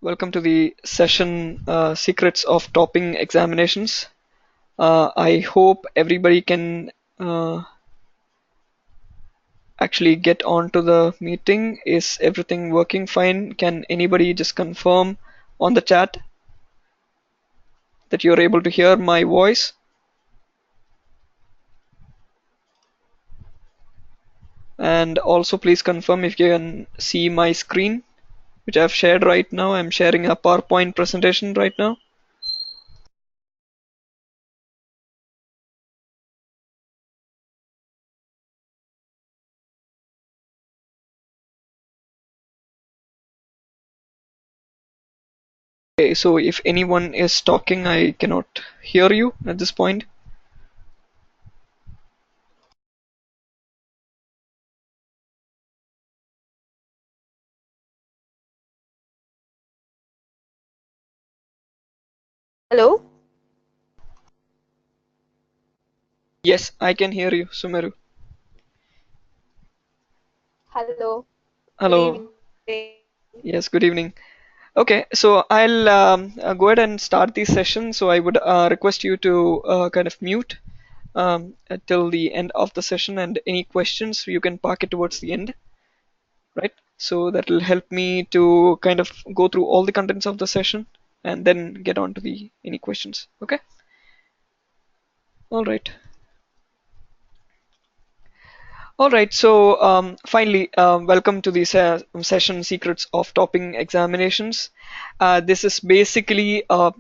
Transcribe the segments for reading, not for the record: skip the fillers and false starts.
Welcome to the session Secrets of Topping Examinations. I hope everybody can actually get on to the meeting. Is everything working fine? Can anybody just confirm on the chat that you're able to hear my voice? And also please confirm if you can see my screen, which I've shared right now. I'm sharing a PowerPoint presentation right now. Okay, so if anyone is talking, I cannot hear you at this point. Hello. Yes, I can hear you, Sumeru. Hello. Good Hello. evening. Yes, good evening. Okay, so I'll go ahead and start the session. So I would request you to kind of mute till the end of the session, and any questions you can park it towards the end, right? So that will help me to kind of go through all the contents of the session and then get on to the any questions. Okay, all right. All right, so finally, welcome to this session Secrets of Topping Examinations. This is basically a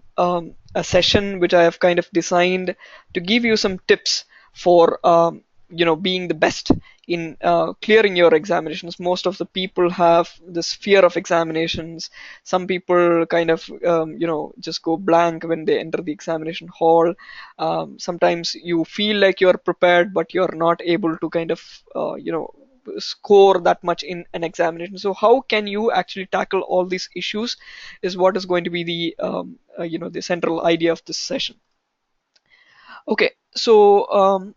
session which I have kind of designed to give you some tips for being the best in clearing your examinations. Most of the people have this fear of examinations. Some people kind of just go blank when they enter the examination hall. Sometimes you feel like you're prepared, but you're not able to kind of score that much in an examination. So how can you actually tackle all these issues is what is going to be the the central idea of this session. Okay, so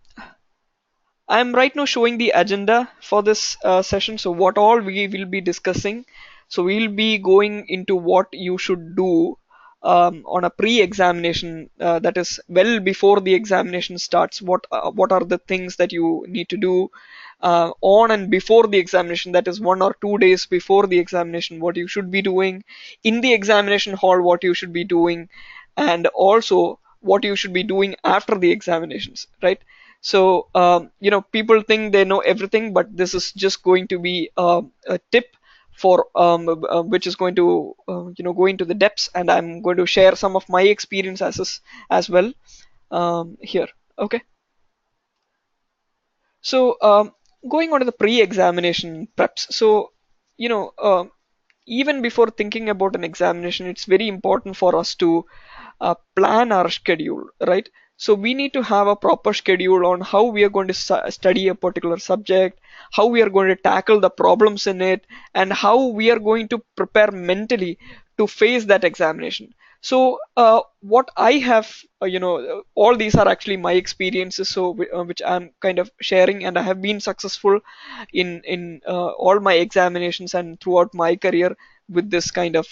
I'm right now showing the agenda for this session. So what all we will be discussing. So we'll be going into what you should do on a pre-examination, that is well before the examination starts. What are the things that you need to do on and before the examination? That is 1 or 2 days before the examination. What you should be doing in the examination hall. What you should be doing, and also what you should be doing after the examinations, right? So, people think they know everything, but this is just going to be a tip for which is going to, go into the depths, and I'm going to share some of my experiences as well here. Okay. So, going on to the pre-examination preps. So, you know, even before thinking about an examination, it's very important for us to plan our schedule, right? So we need to have a proper schedule on how we are going to study a particular subject, how we are going to tackle the problems in it, and how we are going to prepare mentally to face that examination. So what I have, all these are actually my experiences, so which I'm kind of sharing, and I have been successful in all my examinations and throughout my career with this kind of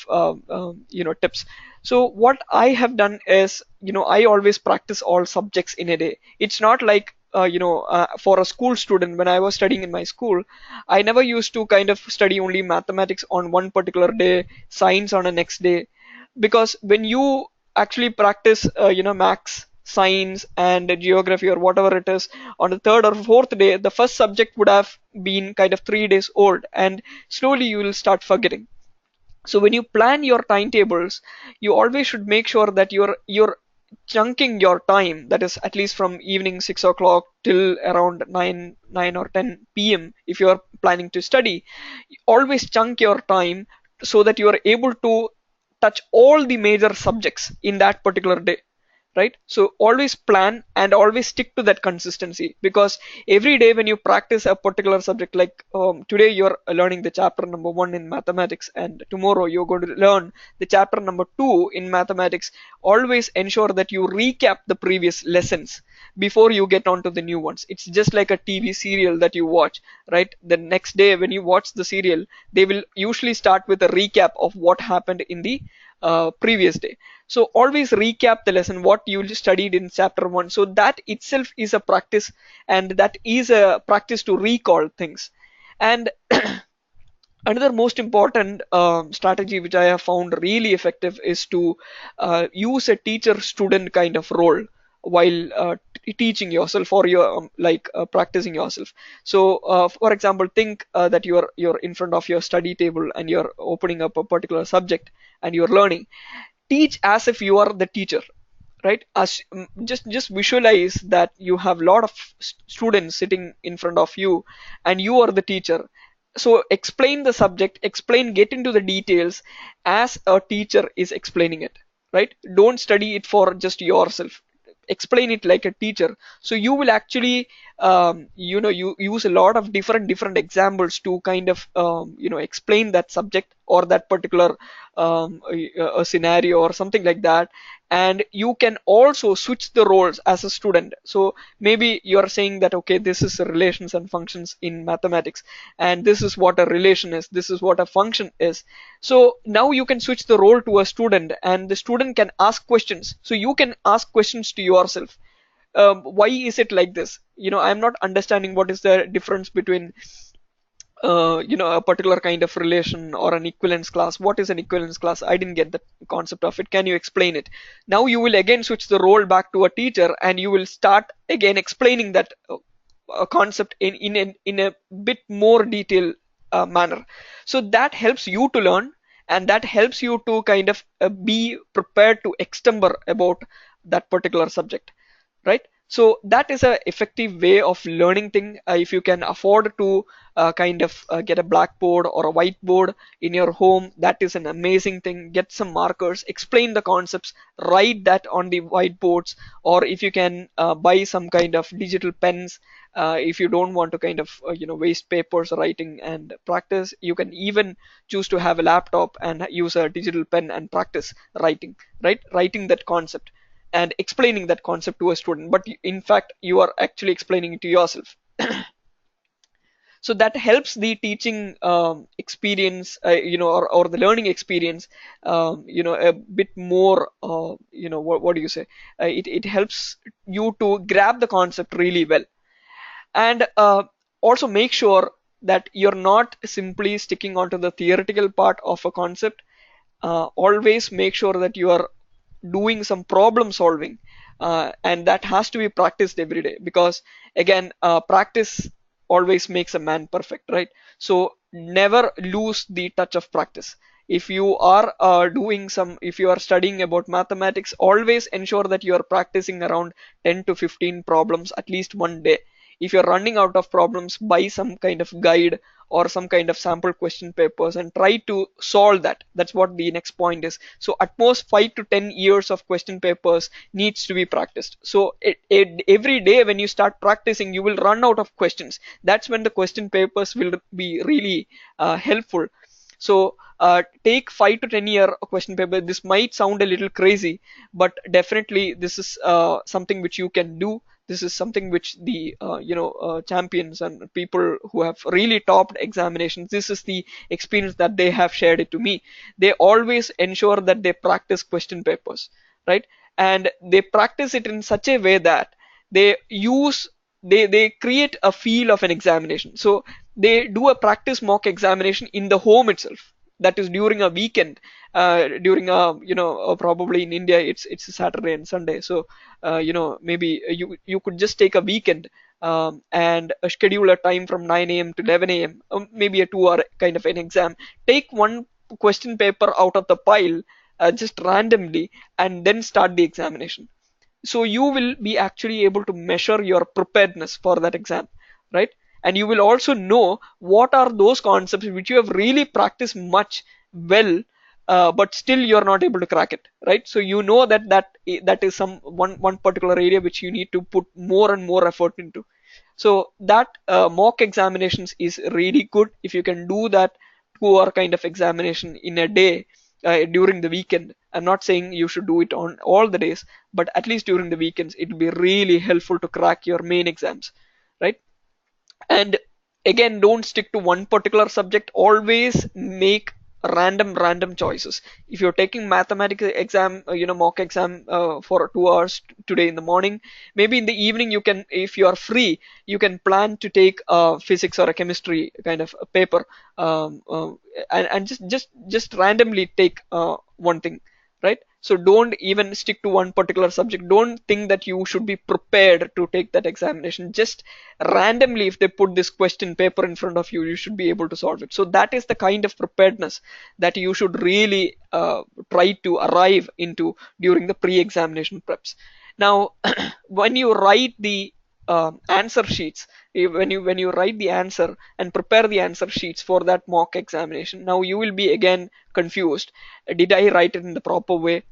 tips. So what I have done is, I always practice all subjects in a day. It's not like for a school student, when I was studying in my school, I never used to kind of study only mathematics on one particular day, science on the next day, because when you actually practice maths, science, and geography, or whatever it is, on the third or fourth day, the first subject would have been kind of 3 days old, and slowly you will start forgetting. So when you plan your timetables, you always should make sure that you're chunking your time, that is at least from evening 6 o'clock till around 9 or 10 p.m. If you are planning to study, always chunk your time so that you are able to touch all the major subjects in that particular day, right? So always plan and always stick to that consistency, because every day when you practice a particular subject, like today you're learning the chapter number 1 in mathematics, and tomorrow you're going to learn the chapter number 2 in mathematics, always ensure that you recap the previous lessons before you get on to the new ones. It's just like a TV serial that you watch, right? The next day when you watch the serial, they will usually start with a recap of what happened in the previous day. So always recap the lesson what you studied in chapter 1. So that itself is a practice, and that is a practice to recall things. And another most important strategy which I have found really effective is to use a teacher student kind of role while teaching yourself, or you're practicing yourself. So for example, think that you're in front of your study table and you're opening up a particular subject and you're learning. Teach as if you are the teacher, right? As just visualize that you have a lot of students sitting in front of you and you are the teacher. So explain the subject, explain, get into the details as a teacher is explaining it, right? Don't study it for just yourself, explain it like a teacher. So you will actually you use a lot of different examples to kind of explain that subject or that particular a scenario or something like that. And you can also switch the roles as a student. So maybe you're saying that, okay, this is relations and functions in mathematics, and this is what a relation is, this is what a function is. So now you can switch the role to a student, and the student can ask questions. So you can ask questions to yourself. Why is it like this? I'm not understanding what is the difference between a particular kind of relation or an equivalence class. What is an equivalence class? I didn't get the concept of it. Can you explain it? Now you will again switch the role back to a teacher, and you will start again explaining that concept in a bit more detailed manner. So that helps you to learn, and that helps you to kind of be prepared to extemper about that particular subject, right? So that is a effective way of learning thing. If you can afford to kind of get a blackboard or a whiteboard in your home, that is an amazing thing. Get some markers, explain the concepts, write that on the whiteboards. Or if you can buy some kind of digital pens, if you don't want to kind of waste papers writing and practice, you can even choose to have a laptop and use a digital pen and practice writing, right? Writing that concept and explaining that concept to a student, but in fact you are actually explaining it to yourself. So that helps the teaching experience, or the learning experience, a bit more, what do you say, it helps you to grab the concept really well. And also make sure that you're not simply sticking onto the theoretical part of a concept. Always make sure that you are doing some problem solving, and that has to be practiced every day, because again, practice always makes a man perfect, right? So never lose the touch of practice. If you are if you are studying about mathematics, always ensure that you are practicing around 10 to 15 problems at least one day. If you're running out of problems, buy some kind of guide or some kind of sample question papers and try to solve that. That's what the next point is. So at most 5 to 10 years of question papers needs to be practiced. So every day when you start practicing, you will run out of questions. That's when the question papers will be really helpful. So take 5 to 10 year question paper. This might sound a little crazy, but definitely this is something which you can do. This is something which the champions and people who have really topped examinations, this is the experience that they have shared it to me. They always ensure that they practice question papers, right? And they practice it in such a way that they create a feel of an examination. So they do a practice mock examination in the home itself. That is during a weekend, during a probably in India it's a Saturday and Sunday. So maybe you could just take a weekend, and schedule a time from 9 a.m. to 11 a.m. Maybe a 2 hour kind of an exam. Take one question paper out of the pile, just randomly, and then start the examination. So you will be actually able to measure your preparedness for that exam, right? And you will also know what are those concepts which you have really practiced much well, but still you're not able to crack it, right? So you know that that is some one particular area which you need to put more and more effort into. So that mock examinations is really good if you can do that 2 hour kind of examination in a day during the weekend. I'm not saying you should do it on all the days, but at least during the weekends, it will be really helpful to crack your main exams, right? And again, don't stick to one particular subject. Always make random choices. If you're taking mathematics exam, mock exam for 2 hours today in the morning, maybe in the evening you can, if you are free, you can plan to take a physics or a chemistry kind of a paper, and just randomly take one thing, right? So don't even stick to one particular subject. Don't think that you should be prepared to take that examination. Just randomly, if they put this question paper in front of you, you should be able to solve it. So that is the kind of preparedness that you should really try to arrive into during the pre-examination preps. Now, when you write the answer sheets, when you write the answer and prepare the answer sheets for that mock examination, now you will be again confused. Did I write it in the proper way?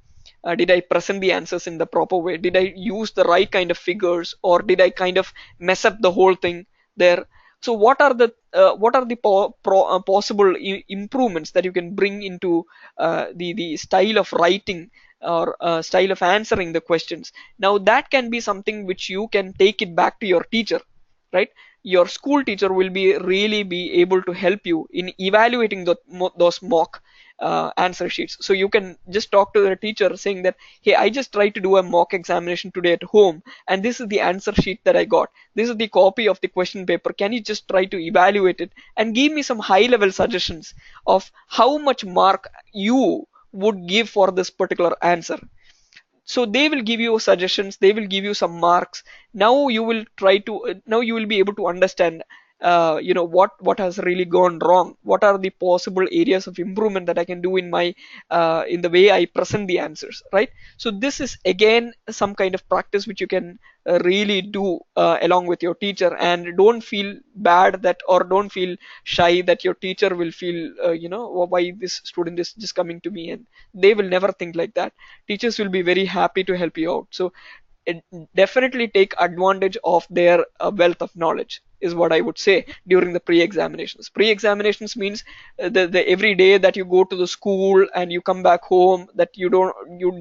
Did I present the answers in the proper way? Did I use the right kind of figures, or did I kind of mess up the whole thing there? So what are the possible improvements that you can bring into the style of writing or style of answering the questions? Now that can be something which you can take it back to your teacher, right? Your school teacher will be really be able to help you in evaluating those mock answer sheets. So you can just talk to the teacher saying that, hey, I just tried to do a mock examination today at home, and this is the answer sheet that I got. This is the copy of the question paper. Can you just try to evaluate it and give me some high level suggestions of how much mark you would give for this particular answer? So they will give you suggestions, they will give you some marks. Now you will try to now you will be able to understand what has really gone wrong, what are the possible areas of improvement that I can do in my in the way I present the answers, right? So this is again some kind of practice which you can really do along with your teacher. And don't feel bad that, or don't feel shy that your teacher will feel why this student is just coming to me, and they will never think like that. Teachers will be very happy to help you out. So definitely take advantage of their wealth of knowledge, is what I would say during the pre-examinations. Pre-examinations means the every day that you go to the school and you come back home, that you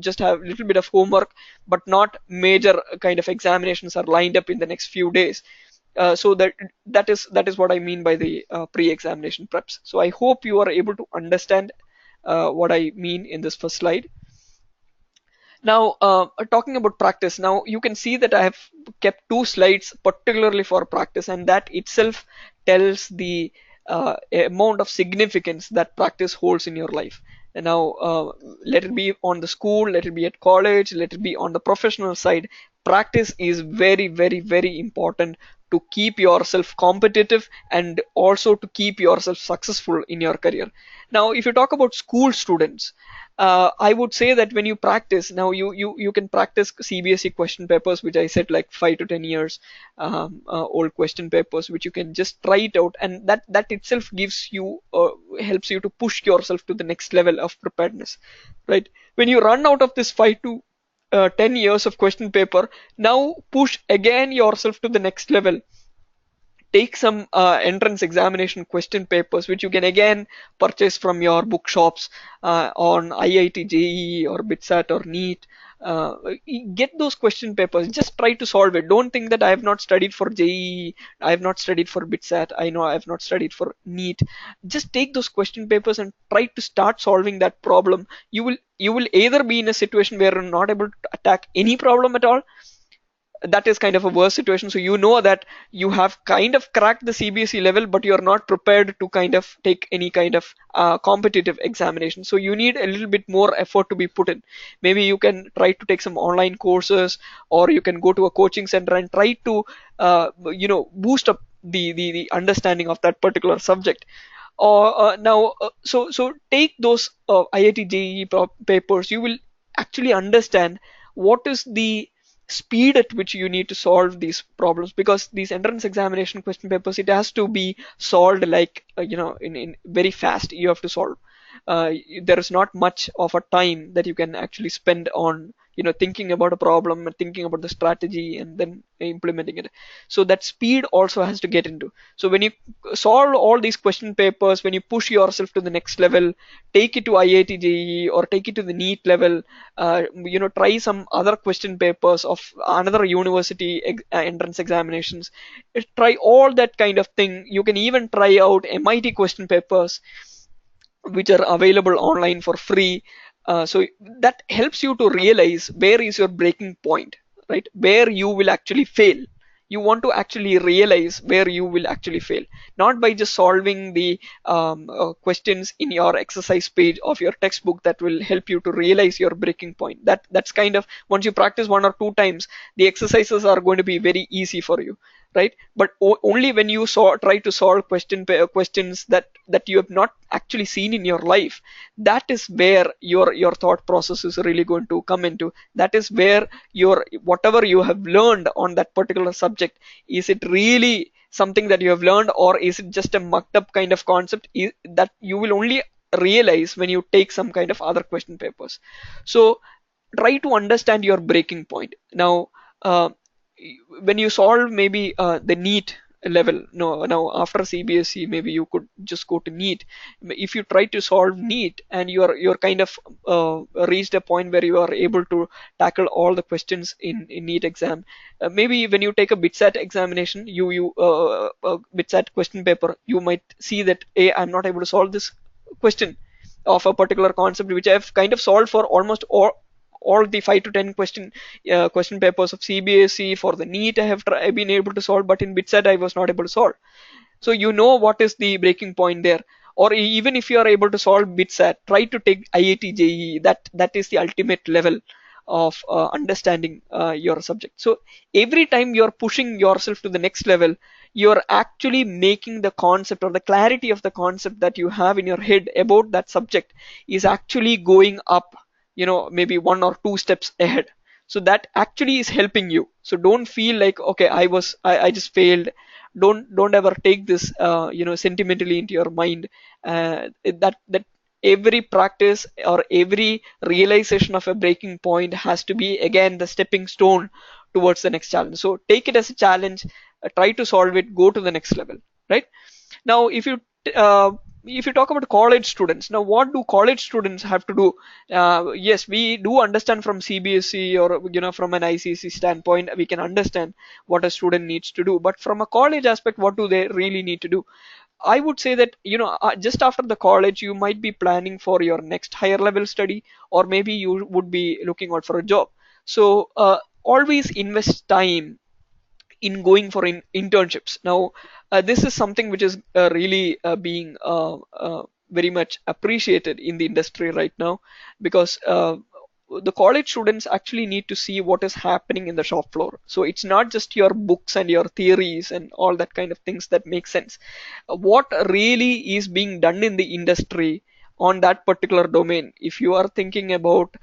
just have a little bit of homework, but not major kind of examinations are lined up in the next few days. So that is what I mean by the pre-examination preps. So I hope you are able to understand what I mean in this first slide. Now, talking about practice, now you can see that I have kept 2 slides particularly for practice, and that itself tells the amount of significance that practice holds in your life. And now, let it be on the school, let it be at college, let it be on the professional side, practice is very important to keep yourself competitive and also to keep yourself successful in your career. Now, if you talk about school students, I would say that when you practice, now you can practice CBSE question papers, which I said like 5 to 10 years old question papers, which you can just try it out, and that itself gives you helps you to push yourself to the next level of preparedness, right? When you run out of this 5 to 10 years of question paper, now push again yourself to the next level. Take some entrance examination question papers, which you can again purchase from your bookshops on IIT JEE or BITSAT or NEET. Get those question papers, just try to solve it. Don't think that I have not studied for JEE, I have not studied for BITSAT, I know I have not studied for NEET. Just take those question papers and try to start solving that problem. You will either be in a situation where you're not able to attack any problem at all. That is kind of a worse situation. So you know that you have kind of cracked the CBSE level, but you're not prepared to kind of take any kind of competitive examination. So you need a little bit more effort to be put in. Maybe you can try to take some online courses, or you can go to a coaching center and try to boost up the understanding of that particular subject. Or so take those IIT JEE papers. You will actually understand what is the speed at which you need to solve these problems, because these entrance examination question papers, it has to be solved like in very fast. You have to solve. there is not much of a time that you can actually spend on thinking about a problem and thinking about the strategy and then implementing it. So that speed also has to get into. So when you solve all these question papers, when you push yourself to the next level, take it to IIT JEE or take it to the NEET level, try some other question papers of another university entrance examinations. Try all that kind of thing. You can even try out MIT question papers, which are available online for free. So that helps you to realize where is your breaking point, right? Where you will actually fail. You want to actually realize where you will actually fail, not by just solving the questions in your exercise page of your textbook. That will help you to realize your breaking point. That's kind of, once you practice one or two times, the exercises are going to be very easy for you, right? But only when you try to solve questions that you have not actually seen in your life, that is where your thought process is really going to come into. That is where your whatever you have learned on that particular subject, is it really something that you have learned, or is it just a mucked up kind of concept, that you will only realize when you take some kind of other question papers. So try to understand your breaking point. Now, when you solve maybe the NEET level, no, now after CBSE, maybe you could just go to NEET. If you try to solve NEET and you're kind of reached a point where you are able to tackle all the questions in NEET exam, maybe when you take a BITSAT examination, BITSAT question paper, you might see that, hey, I'm not able to solve this question of a particular concept which I've kind of solved for almost all the 5 to 10 question papers of CBSE. For the NEET, I've been able to solve, but in BITSAT I was not able to solve. So you know what is the breaking point there. Or even if you are able to solve BITSAT, try to take IIT JEE. That is the ultimate level of understanding your subject. So every time you're pushing yourself to the next level, you're actually making the concept, or the clarity of the concept that you have in your head about that subject, is actually going up, maybe one or two steps ahead. So that actually is helping you. So don't feel like, okay, I just failed. Don't ever take this sentimentally into your mind. That every practice or every realization of a breaking point has to be, again, the stepping stone towards the next challenge. So take it as a challenge, try to solve it, go to the next level, right? Now, uh, if you talk about college students, now what do college students have to do? Yes, we do understand from CBSE, or from an ICSE standpoint, we can understand what a student needs to do. But from a college aspect, what do they really need to do? I would say that, just after the college, you might be planning for your next higher level study, or maybe you would be looking out for a job. So always invest time in going for internships. Now, this is something which is really being very much appreciated in the industry right now, because the college students actually need to see what is happening in the shop floor. So it's not just your books and your theories and all that kind of things that make sense. What really is being done in the industry on that particular domain. If you are thinking about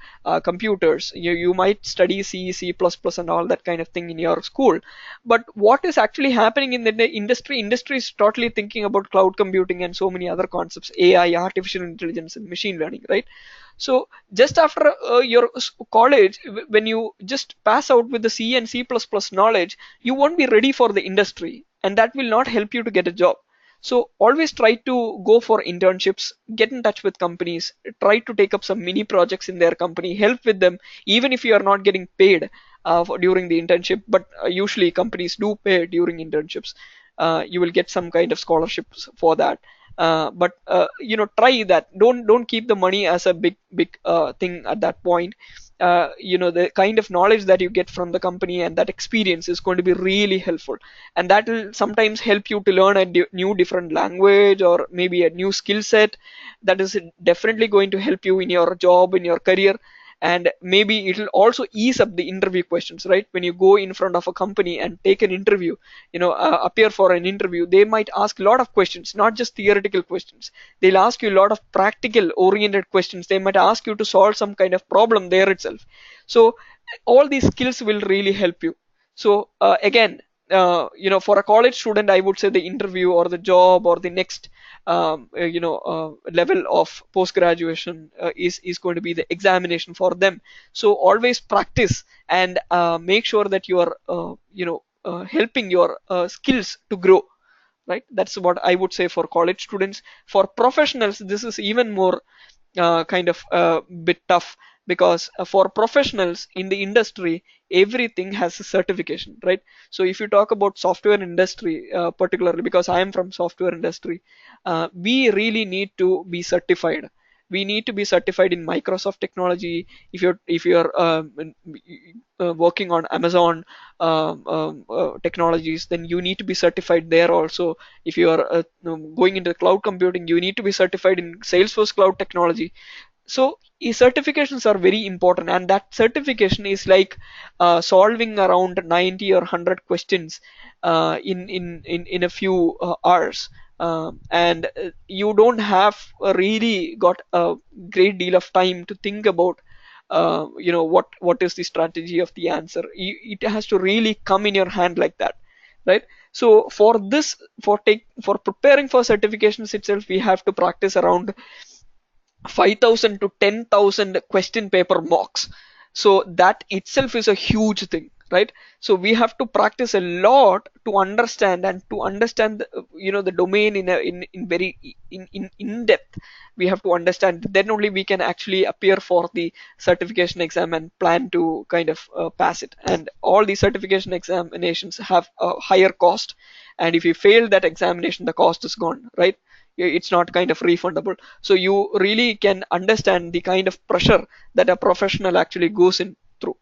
computers, you might study C, C++, and all that kind of thing in your school. But what is actually happening in the industry? Industry is totally thinking about cloud computing and so many other concepts, AI, artificial intelligence, and machine learning, right? So just after your college, when you just pass out with the C and C++ knowledge, you won't be ready for the industry, and that will not help you to get a job. So always try to go for internships, get in touch with companies, try to take up some mini projects in their company, help with them, even if you are not getting paid during the internship. But usually companies do pay during internships. You will get some kind of scholarships for that. But try that. Don't keep the money as a big thing at that point. The kind of knowledge that you get from the company and that experience is going to be really helpful, and that will sometimes help you to learn a new different language, or maybe a new skill set. That is definitely going to help you in your job, in your career. And maybe it will also ease up the interview questions, right? When you go in front of a company and take an interview, appear for an interview, they might ask a lot of questions, not just theoretical questions. They'll ask you a lot of practical oriented questions. They might ask you to solve some kind of problem there itself. So all these skills will really help you. So again, for a college student, I would say the interview or the job or the next level of post graduation is going to be the examination for them. So always practice and make sure that you are helping your skills to grow, right? That's what I would say for college students. For professionals, this is even more kind of a bit tough, because for professionals in the industry, everything has a certification, right? So if you talk about software industry, particularly because I am from software industry, we really need to be certified. We need to be certified in Microsoft technology. If you're working on Amazon technologies, then you need to be certified there also. If you are going into cloud computing, you need to be certified in Salesforce cloud technology. So certifications are very important, and that certification is like solving around 90 or 100 questions in a few hours. And you don't have really got a great deal of time to think about what is the strategy of the answer. It has to really come in your hand like that, right? So for this, for preparing for certifications itself, we have to practice around 5,000 to 10,000 question paper mocks. So that itself is a huge thing, right? So we have to practice a lot to understand, and to understand the domain in very in depth. We have to understand, then only we can actually appear for the certification exam and plan to kind of pass it. And all the certification examinations have a higher cost, and if you fail that examination, the cost is gone, right? It's not kind of refundable. So you really can understand the kind of pressure that a professional actually goes in through.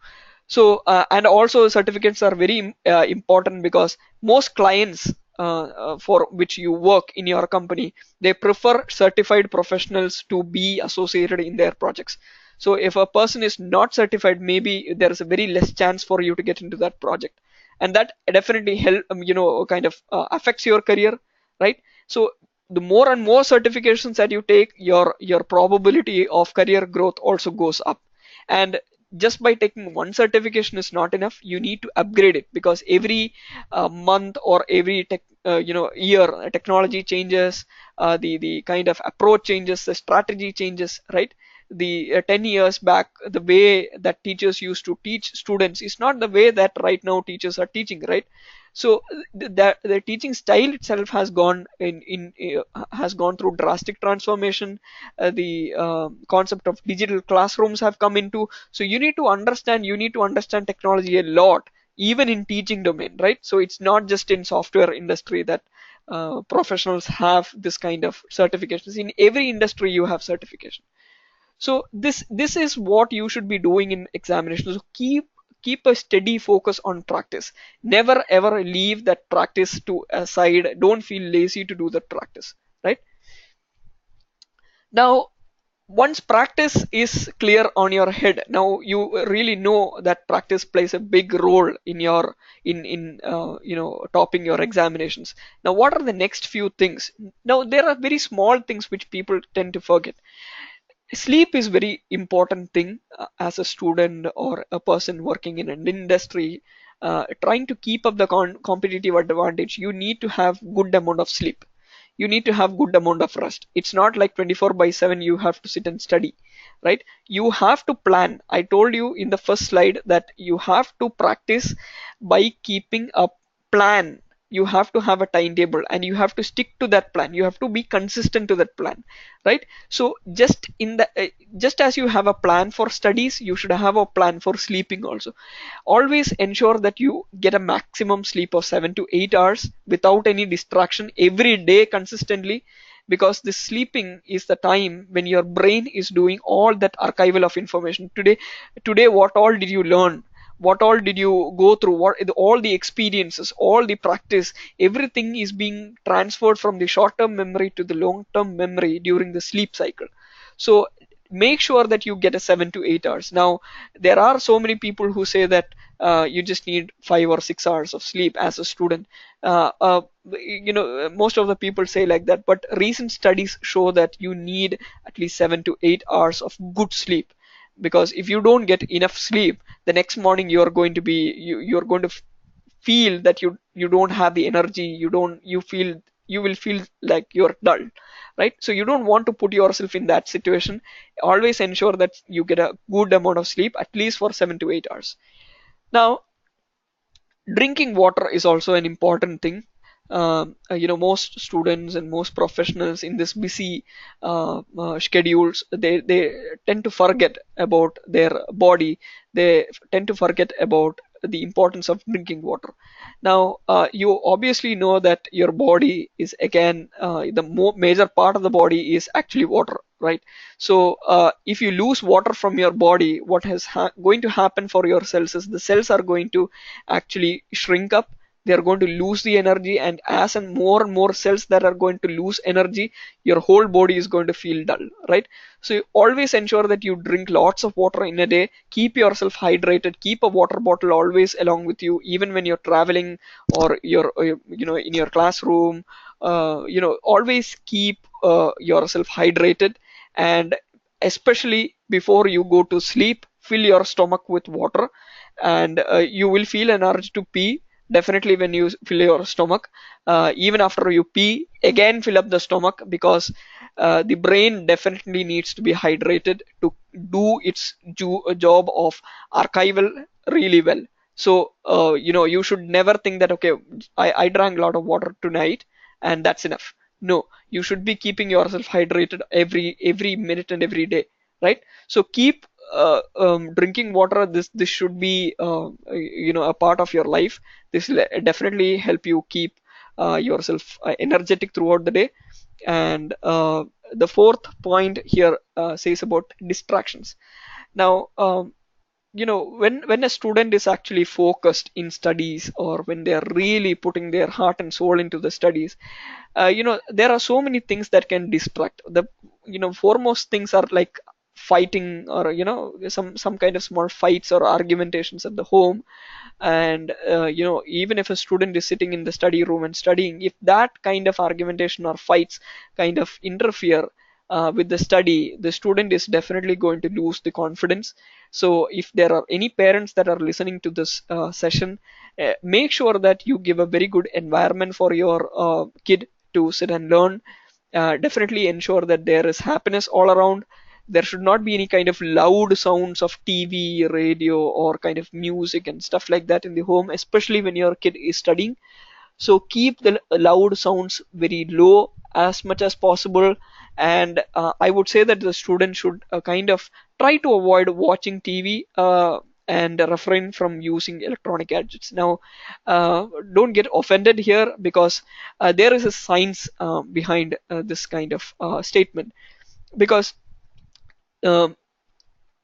So and also certificates are very important, because most clients for which you work in your company, they prefer certified professionals to be associated in their projects. So if a person is not certified, maybe there is a very less chance for you to get into that project, and that definitely help kind of affects your career, right? So the more and more certifications that you take, your probability of career growth also goes up. And just by taking one certification is not enough. You need to upgrade it, because every month or every year, technology changes, the kind of approach changes, the strategy changes, right? The 10 years back, the way that teachers used to teach students is not the way that right now teachers are teaching, right? So the teaching style itself has gone has gone through drastic transformation. The concept of digital classrooms have come into. So you need to understand technology a lot, even in teaching domain, right? So it's not just in software industry that professionals have this kind of certifications. In every industry you have certification. So this is what you should be doing in examinations. So keep a steady focus on practice. Never ever leave that practice to a side. Don't feel lazy to do that practice, right? Now, once practice is clear on your head, now you really know that practice plays a big role in your in topping your examinations. Now, what are the next few things? Now, there are very small things which people tend to forget. Sleep is very important thing as a student or a person working in an industry. Trying to keep up the competitive advantage, you need to have good amount of sleep. You need to have good amount of rest. It's not like 24 by 7 you have to sit and study, right? You have to plan. I told you in the first slide that you have to practice by keeping a plan. You have to have a timetable, and you have to stick to that plan. You have to be consistent to that plan, right? So just as you have a plan for studies, you should have a plan for sleeping also. Always ensure that you get a maximum sleep of 7 to 8 hours without any distraction every day consistently, because this sleeping is the time when your brain is doing all that archival of information. Today what all did you learn, what all did you go through, what all the experiences, all the practice, everything is being transferred from the short term memory to the long term memory during the sleep cycle. So make sure that you get a 7 to 8 hours. Now there are so many people who say that you just need 5 or 6 hours of sleep as a student. Most of the people say like that, but recent studies show that you need at least 7 to 8 hours of good sleep. Because if you don't get enough sleep, the next morning you're going to feel that you don't have the energy. You feel you will feel like you're dull, right? So you don't want to put yourself in that situation. Always ensure that you get a good amount of sleep, at least for 7 to 8 hours. Now, drinking water is also an important thing. Most students and most professionals in this busy schedules, they tend to forget about their body. They tend to forget about the importance of drinking water. Now, you obviously know that your body is, again, the major part of the body is actually water, right? So if you lose water from your body, what is going to happen for your cells is the cells are going to actually shrink up. They are going to lose the energy, and as and more cells that are going to lose energy, your whole body is going to feel dull, right? So you always ensure that you drink lots of water in a day. Keep yourself hydrated. Keep a water bottle always along with you, even when you're traveling or you're in your classroom. Always keep yourself hydrated, and especially before you go to sleep, fill your stomach with water, and you will feel an urge to pee definitely when you fill your stomach. Even after you pee, again fill up the stomach, because the brain definitely needs to be hydrated to do its job of archival really well. So you should never think that, okay, I drank a lot of water tonight and that's enough. No, you should be keeping yourself hydrated every minute and every day, right? So keep drinking water. This should be a part of your life. This will definitely help you keep yourself energetic throughout the day. And the fourth point here says about distractions. Now, when a student is actually focused in studies, or when they are really putting their heart and soul into the studies, there are so many things that can distract. The foremost things are like fighting, or some kind of small fights or argumentations at the home. And even if a student is sitting in the study room and studying, if that kind of argumentation or fights kind of interfere with the study, the student is definitely going to lose the confidence. So if there are any parents that are listening to this session, make sure that you give a very good environment for your kid to sit and learn. Definitely ensure that there is happiness all around. There should not be any kind of loud sounds of TV, radio, or kind of music and stuff like that in the home, especially when your kid is studying. So keep the loud sounds very low as much as possible. And I would say that the student should kind of try to avoid watching TV, and refrain from using electronic gadgets. Now, don't get offended here, because there is a science behind this kind of statement. Because um,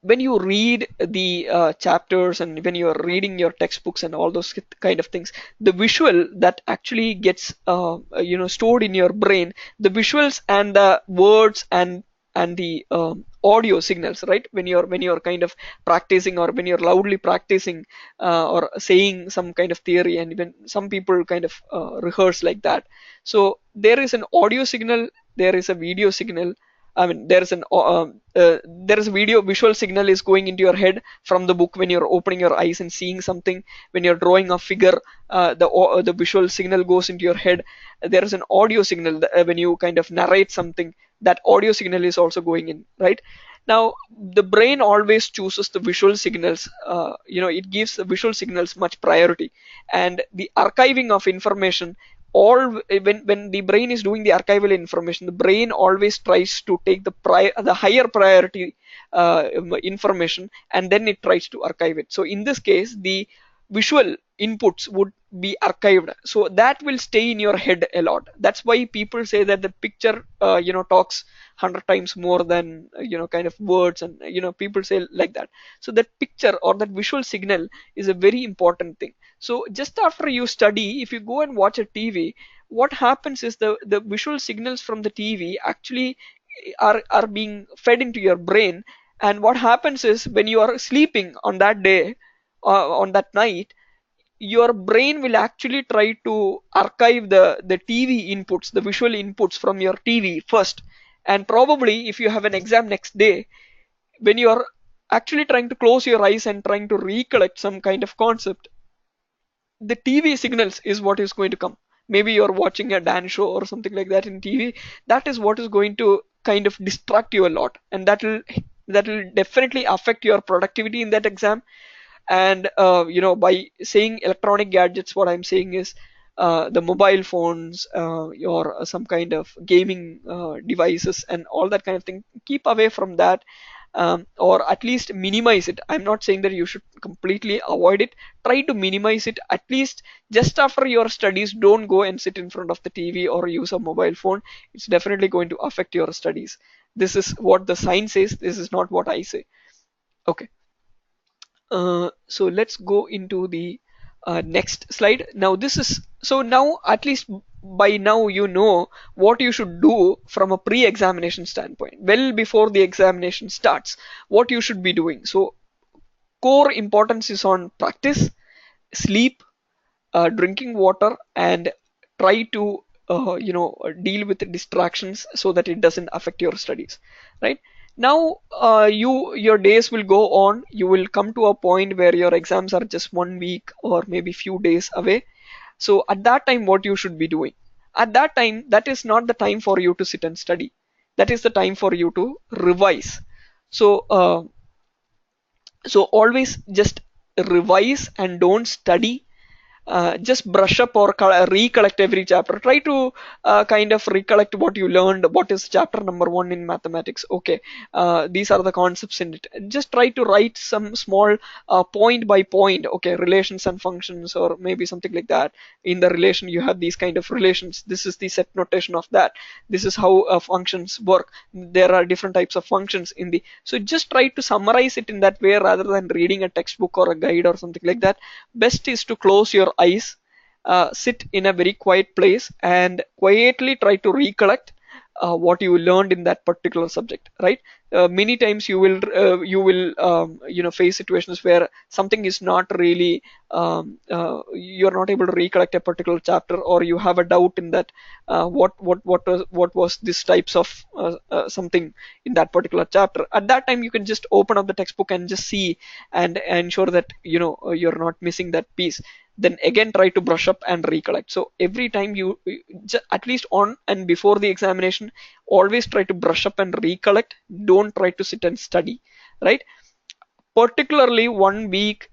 when you read the chapters, and when you are reading your textbooks and all those kind of things, the visual that actually gets stored in your brain, the visuals and the words and the audio signals, right? When you're kind of practicing, or when you're loudly practicing or saying some kind of theory, and even some people kind of rehearse like that. So there is an audio signal, there is a video signal. I mean, there is a video visual signal is going into your head from the book when you're opening your eyes and seeing something. When you're drawing a figure, the visual signal goes into your head. There is an audio signal when you kind of narrate something. That audio signal is also going in, right? Now, the brain always chooses the visual signals. It gives the visual signals much priority, and the archiving of information, all when the brain is doing the archival information, the brain always tries to take the higher priority information, and then it tries to archive it. So in this case, the visual inputs would be archived, so that will stay in your head a lot. That's why people say that the picture talks 100 times more than kind of words, and people say like that. So that picture or that visual signal is a very important thing. So just after you study, if you go and watch a TV, what happens is the visual signals from the TV actually are being fed into your brain. And what happens is, when you are sleeping on that day, on that night, your brain will actually try to archive the TV inputs, the visual inputs from your TV first. And probably if you have an exam next day, when you are actually trying to close your eyes and trying to recollect some kind of concept, the TV signals is what is going to come. maybe you're watching a dance show or something like that in TV. That is what is going to kind of distract you a lot, and that will definitely affect your productivity in that exam. And by saying electronic gadgets, what I'm saying is the mobile phones, your some kind of gaming devices and all that kind of thing, keep away from that. Or at least minimize it. I'm not saying that you should completely avoid it. Try to minimize it. At least just after your studies, don't go and sit in front of the TV or use a mobile phone. It's definitely going to affect your studies. This is what the science says. This is not what I say. Okay. So let's go into the next slide. Now this is, so now at least by now you know what you should do from a pre-examination standpoint. Well before the examination starts, what you should be doing. So core importance is on practice, sleep, drinking water, and try to deal with the distractions so that it doesn't affect your studies, right? Now your days will go on. You will come to a point where your exams are just 1 week or maybe few days away. So at that time, what you should be doing? At that time, that is not the time for you to sit and study. That is the time for you to revise. So uh, so always just revise and don't study. Just brush up or recollect every chapter. Try to kind of recollect what you learned. What is chapter number 1 in mathematics? Okay, these are the concepts in it. Just try to write some small point by point. Okay, relations and functions, or maybe something like that. In the relation, you have these kind of relations. This is the set notation of that. This is how functions work. There are different types of functions in the. So just try to summarize it in that way rather than reading a textbook or a guide or something like that. Best is to close your eyes, sit in a very quiet place, and quietly try to recollect what you learned in that particular subject, right? Many times you will face situations where something is not really you're not able to recollect a particular chapter, or you have a doubt in that what was this types of something in that particular chapter. At that time, you can just open up the textbook and just see and ensure that you're not missing that piece. Then again try to brush up and recollect. So every time at least on and before the examination, always try to brush up and recollect. Don't try to sit and study, right? Particularly 1 week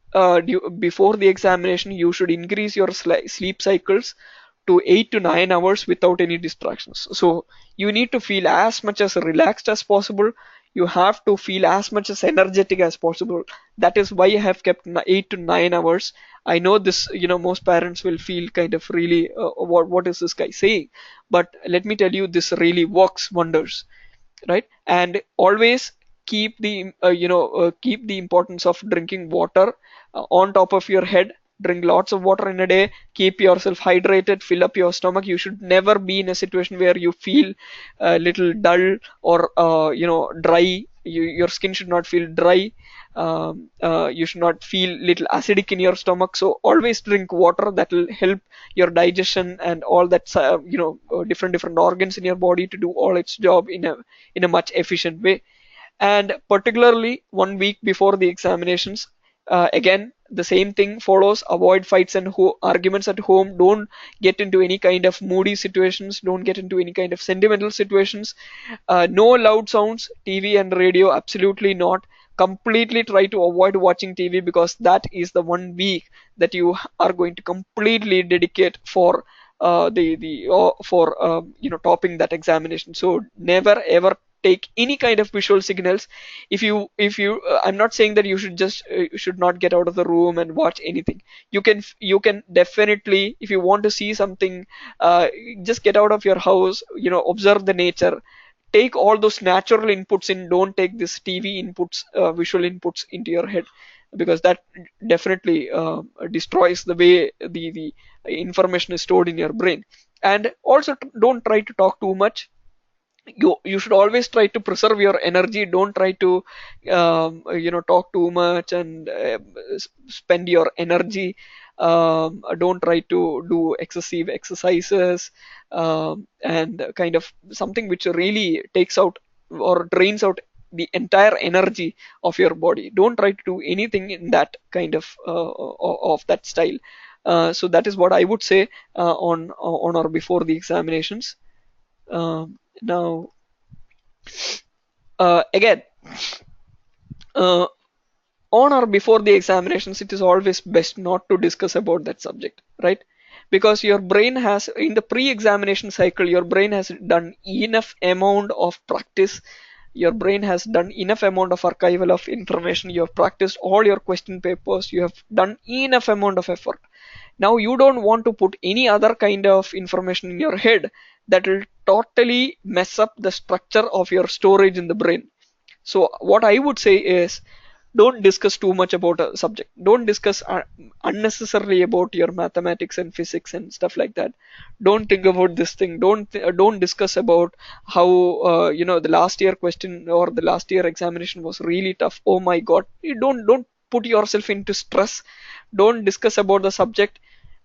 before the examination, you should increase your sleep cycles to 8 to 9 hours without any distractions. So you need to feel as much as relaxed as possible. You have to feel as much as energetic as possible. That is why I have kept 8 to 9 hours. I know this, most parents will feel kind of really, what is this guy saying? But let me tell you, this really works wonders, right? And always keep the importance of drinking water on top of your head. Drink lots of water in a day. Keep yourself hydrated. Fill up your stomach. You should never be in a situation where you feel a little dull or dry. Your skin should not feel dry. You should not feel little acidic in your stomach. So always drink water. That will help your digestion and all that different organs in your body to do all its job in a much efficient way. And particularly 1 week before the examinations, again the same thing follows. Avoid fights and arguments at home. Don't get into any kind of moody situations. Don't get into any kind of sentimental situations. No loud sounds, TV and radio, absolutely not. Completely try to avoid watching TV, because that is the 1 week that you are going to completely dedicate for the for topping that examination. So never ever take any kind of visual signals. If you I'm not saying that you should just should not get out of the room and watch anything. You can definitely, if you want to see something, just get out of your house, observe the nature. Take all those natural inputs in. Don't take this TV inputs, visual inputs into your head, because that definitely destroys the way the information is stored in your brain. And also don't try to talk too much. You should always try to preserve your energy. Don't try to talk too much and spend your energy. Don't try to do excessive exercises, and kind of something which really takes out or drains out the entire energy of your body. Don't try to do anything in that kind of that style. So that is what I would say on or before the examinations. Now, again, uh, on or before the examinations, it is always best not to discuss about that subject, right? Because your brain has, in the pre-examination cycle, your brain has done enough amount of practice. Your brain has done enough amount of archival of information. You have practiced all your question papers. You have done enough amount of effort. Now you don't want to put any other kind of information in your head that will totally mess up the structure of your storage in the brain. So what I would say is, don't discuss too much about a subject. Don't discuss unnecessarily about your mathematics and physics and stuff like that. Don't think about this thing. Don't discuss about how the last year question or the last year examination was really tough. Oh my God! You don't put yourself into stress. Don't discuss about the subject.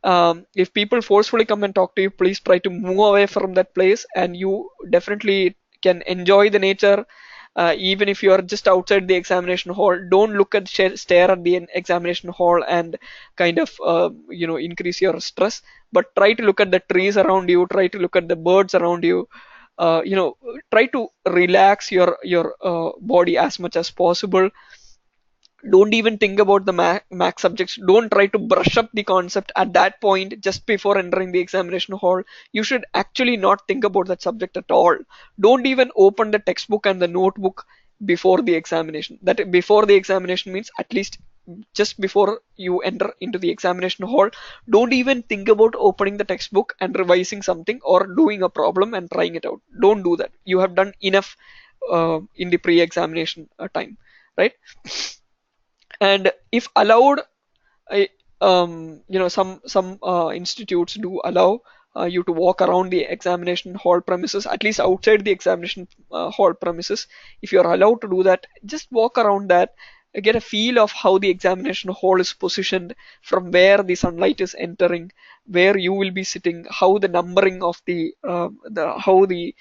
If people forcefully come and talk to you, please try to move away from that place, and you definitely can enjoy the nature. Even if you are just outside the examination hall, don't look at stare at the examination hall and kind of increase your stress, but try to look at the trees around you, try to look at the birds around you. Try to relax your body as much as possible. Don't even think about the max subjects. Don't try to brush up the concept at that point just before entering the examination hall. You should actually not think about that subject at all. Don't even open the textbook and the notebook before the examination. That before the examination means at least just before you enter into the examination hall. Don't even think about opening the textbook and revising something or doing a problem and trying it out. Don't do that. You have done enough in the pre-examination time, right? And if allowed, I, some institutes do allow you to walk around the examination hall premises, at least outside the examination hall premises. If you are allowed to do that, just walk around that, get a feel of how the examination hall is positioned, from where the sunlight is entering, where you will be sitting, how the numbering of the how the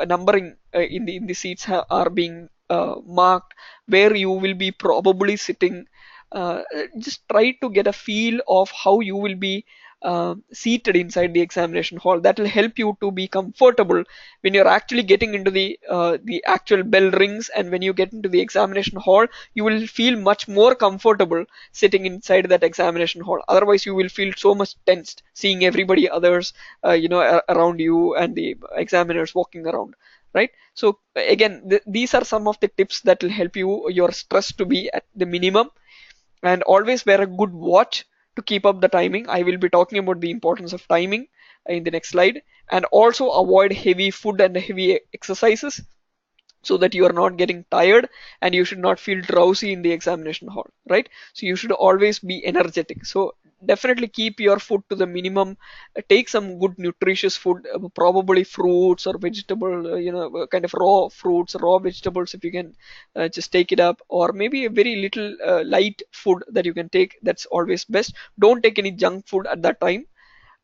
numbering in the seats are being marked, where you will be probably sitting. Just try to get a feel of how you will be seated inside the examination hall. That will help you to be comfortable when you're actually getting into the actual bell rings, and when you get into the examination hall, you will feel much more comfortable sitting inside that examination hall. Otherwise, you will feel so much tensed seeing everybody others, around you, and the examiners walking around. Right. So again, these are some of the tips that will help your stress to be at the minimum. And always wear a good watch to keep up the timing. I will be talking about the importance of timing in the next slide. And also avoid heavy food and heavy exercises, so that you are not getting tired, and you should not feel drowsy in the examination hall, right? So you should always be energetic. So definitely keep your food to the minimum. Take some good nutritious food, probably fruits or vegetable, kind of raw fruits, raw vegetables, if you can just take it up, or maybe a very little light food that you can take. That's always best. Don't take any junk food at that time.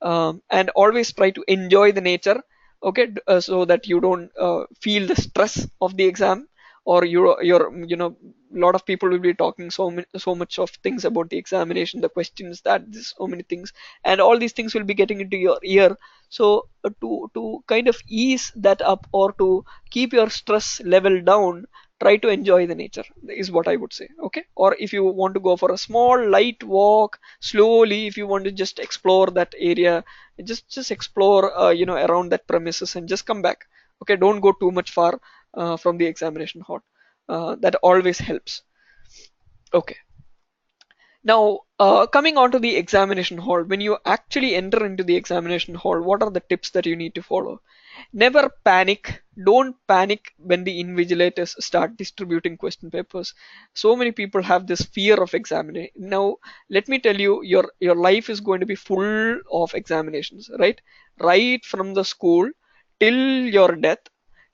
And always try to enjoy the nature, okay, so that you don't feel the stress of the exam, or your a lot of people will be talking so much of things about the examination, the questions, that this so many things, and all these things will be getting into your ear. So to kind of ease that up, or to keep your stress level down, try to enjoy the nature, is what I would say. Okay, or if you want to go for a small light walk slowly, if you want to just explore that area, just explore around that premises and just come back. Okay, don't go too much far from the examination hall. That always helps. Okay. Now, coming on to the examination hall, when you actually enter into the examination hall, what are the tips that you need to follow? Never panic. Don't panic when the invigilators start distributing question papers. So many people have this fear of examining. Now, let me tell you, your life is going to be full of examinations, right? Right from the school till your death,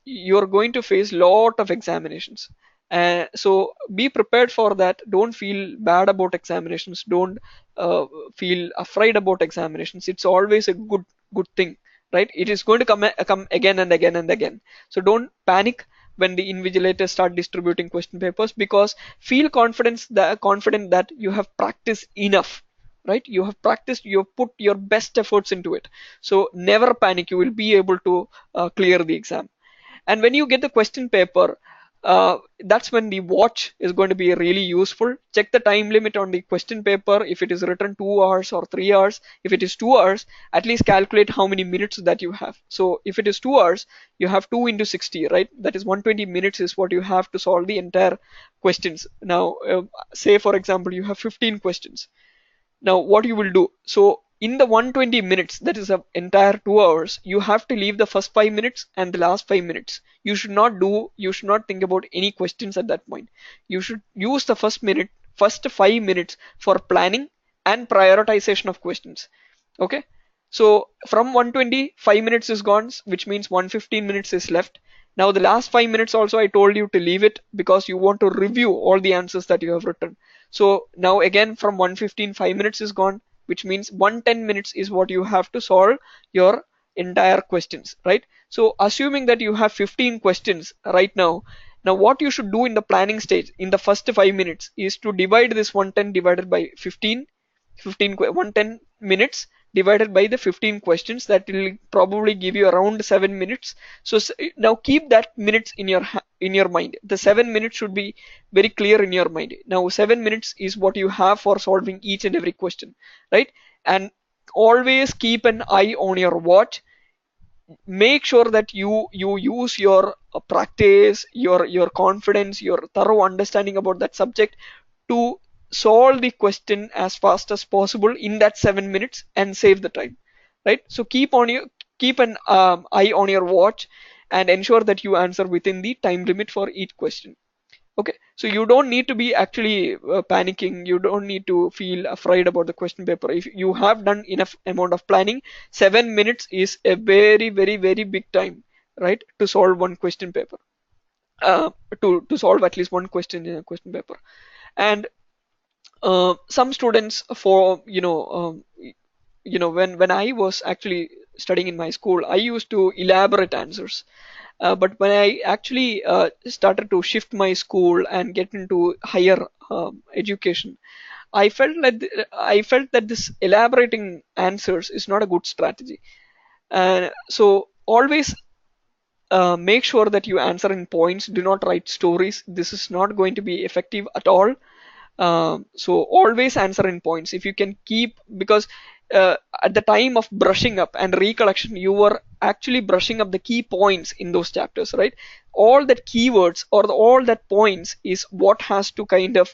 you're going to face lot of examinations. So be prepared for that. Don't feel bad about examinations. Don't feel afraid about examinations. It's always a good thing, right? It is going to come again and again and again. So don't panic when the invigilators start distributing question papers, because feel confident that you have practiced enough. right? You have practiced, you have put your best efforts into it. So never panic, you will be able to clear the exam. And when you get the question paper, that's when the watch is going to be really useful. Check the time limit on the question paper. If it is written 2 hours or 3 hours, if it is 2 hours, at least calculate how many minutes that you have. So if it is 2 hours, you have 2 into 60, right? That is 120 minutes is what you have to solve the entire questions. Now, say for example, you have 15 questions. Now, what you will do? So, in the 120 minutes, that is the entire 2 hours, you have to leave the first 5 minutes and the last 5 minutes. You should not think about any questions at that point. You should use the first 5 minutes for planning and prioritization of questions. Okay. So, from 120, 5 minutes is gone, which means 115 minutes is left. Now, the last 5 minutes also, I told you to leave it because you want to review all the answers that you have written. So now again from 115, 5 minutes is gone, which means 110 minutes is what you have to solve your entire questions, right? So assuming that you have 15 questions right now, now what you should do in the planning stage in the first 5 minutes is to divide this 110 divided by 15, 110 minutes divided by the 15 questions. That will probably give you around 7 minutes. So now keep that minutes in your mind. The 7 minutes should be very clear in your mind. Now 7 minutes is what you have for solving each and every question, right? And always keep an eye on your watch. Make sure that you use your practice, your confidence, your thorough understanding about that subject to solve the question as fast as possible in that 7 minutes and save the time, right? So keep an eye on your watch and ensure that you answer within the time limit for each question. Okay, so you don't need to be actually panicking. You don't need to feel afraid about the question paper. If you have done enough amount of planning, 7 minutes is a very, very, very big time, right? To solve one question paper, to solve at least one question in a question paper. And some students for, when I was actually studying in my school, I used to elaborate answers. But when I actually started to shift my school and get into higher education, I felt that this elaborating answers is not a good strategy. So always make sure that you answer in points. Do not write stories. This is not going to be effective at all. So always answer in points if you can keep, because at the time of brushing up and recollection, you were actually brushing up the key points in those chapters, right? All that keywords or all that points is what has to kind of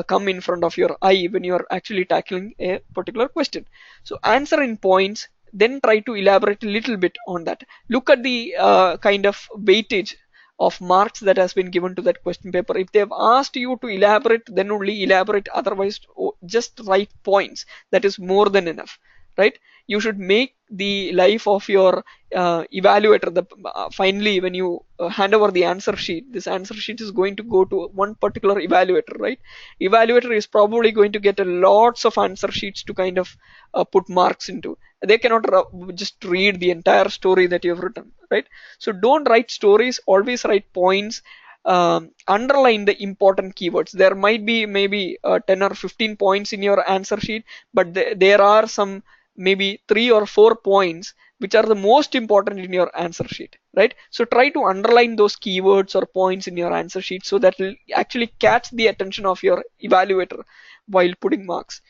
come in front of your eye when you're actually tackling a particular question. So answer in points, then try to elaborate a little bit on that. Look at the kind of weightage of marks that has been given to that question paper. If they have asked you to elaborate, then only elaborate. Otherwise, just write points. That is more than enough, right? You should make the life of your evaluator. Finally, when you hand over the answer sheet, this answer sheet is going to go to one particular evaluator, right? Evaluator is probably going to get a lots of answer sheets to kind of put marks into. They cannot just read the entire story that you have written, right? So don't write stories, always write points. Underline the important keywords. There might be maybe 10 or 15 points in your answer sheet, but there are some maybe 3 or 4 points which are the most important in your answer sheet, right? So try to underline those keywords or points in your answer sheet so that will actually catch the attention of your evaluator while putting marks,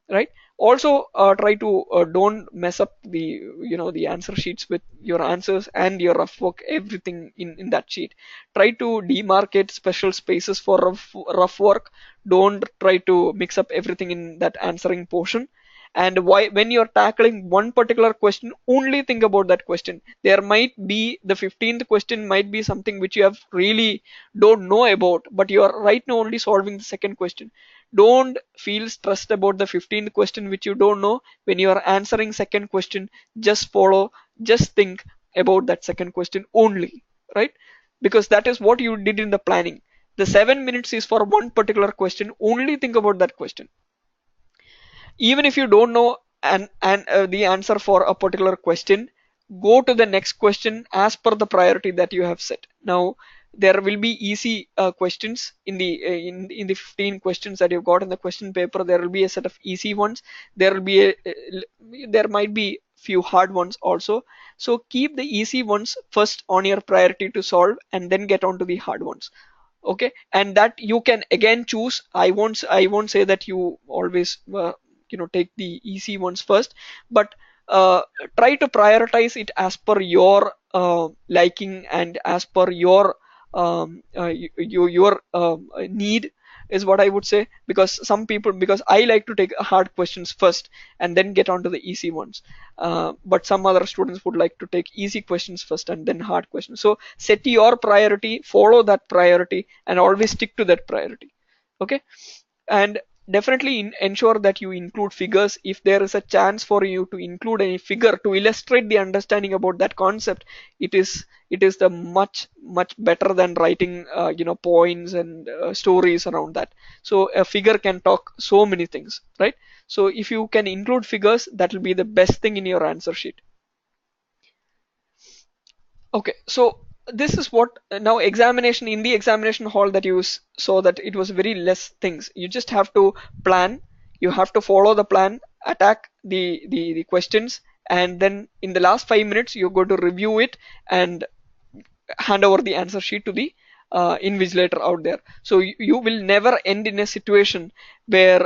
right? Also try to don't mess up the answer sheets with your answers and your rough work, everything in that sheet. Try to demarcate special spaces for rough work. Don't try to mix up everything in that answering portion. And when you're tackling one particular question, only think about that question. There might be the 15th question might be something which you have really don't know about, but you are right now only solving the second question. Don't feel stressed about the 15th question which you don't know. When you are answering second question, just think about that second question only, right? Because that is what you did in the planning. The 7 minutes is for one particular question. Only think about that question. Even if you don't know the answer for a particular question, go to the next question as per the priority that you have set. Now, there will be easy questions in the in the 15 questions that you've got in the question paper. There will be a set of easy ones. There will be there might be few hard ones also. So keep the easy ones first on your priority to solve, and then get on to the hard ones. Okay, and that you can again choose. I won't say that you always take the easy ones first, but uh, try to prioritize it as per your liking and as per your your need, is what I would say. Because some people, because I like to take hard questions first and then get on to the easy ones, but some other students would like to take easy questions first and then hard questions. So set your priority, follow that priority, and always stick to that priority. Okay, and definitely ensure that you include figures. If there is a chance for you to include any figure to illustrate the understanding about that concept, it is the much better than writing points and stories around that. So a figure can talk so many things, right? So if you can include figures, that will be the best thing in your answer sheet. Okay, so this is what now examination, in the examination hall, that you saw that it was very less things. You just have to plan, you have to follow the plan, attack the questions, and then in the last 5 minutes you're going to review it and hand over the answer sheet to the invigilator out there. So you will never end in a situation where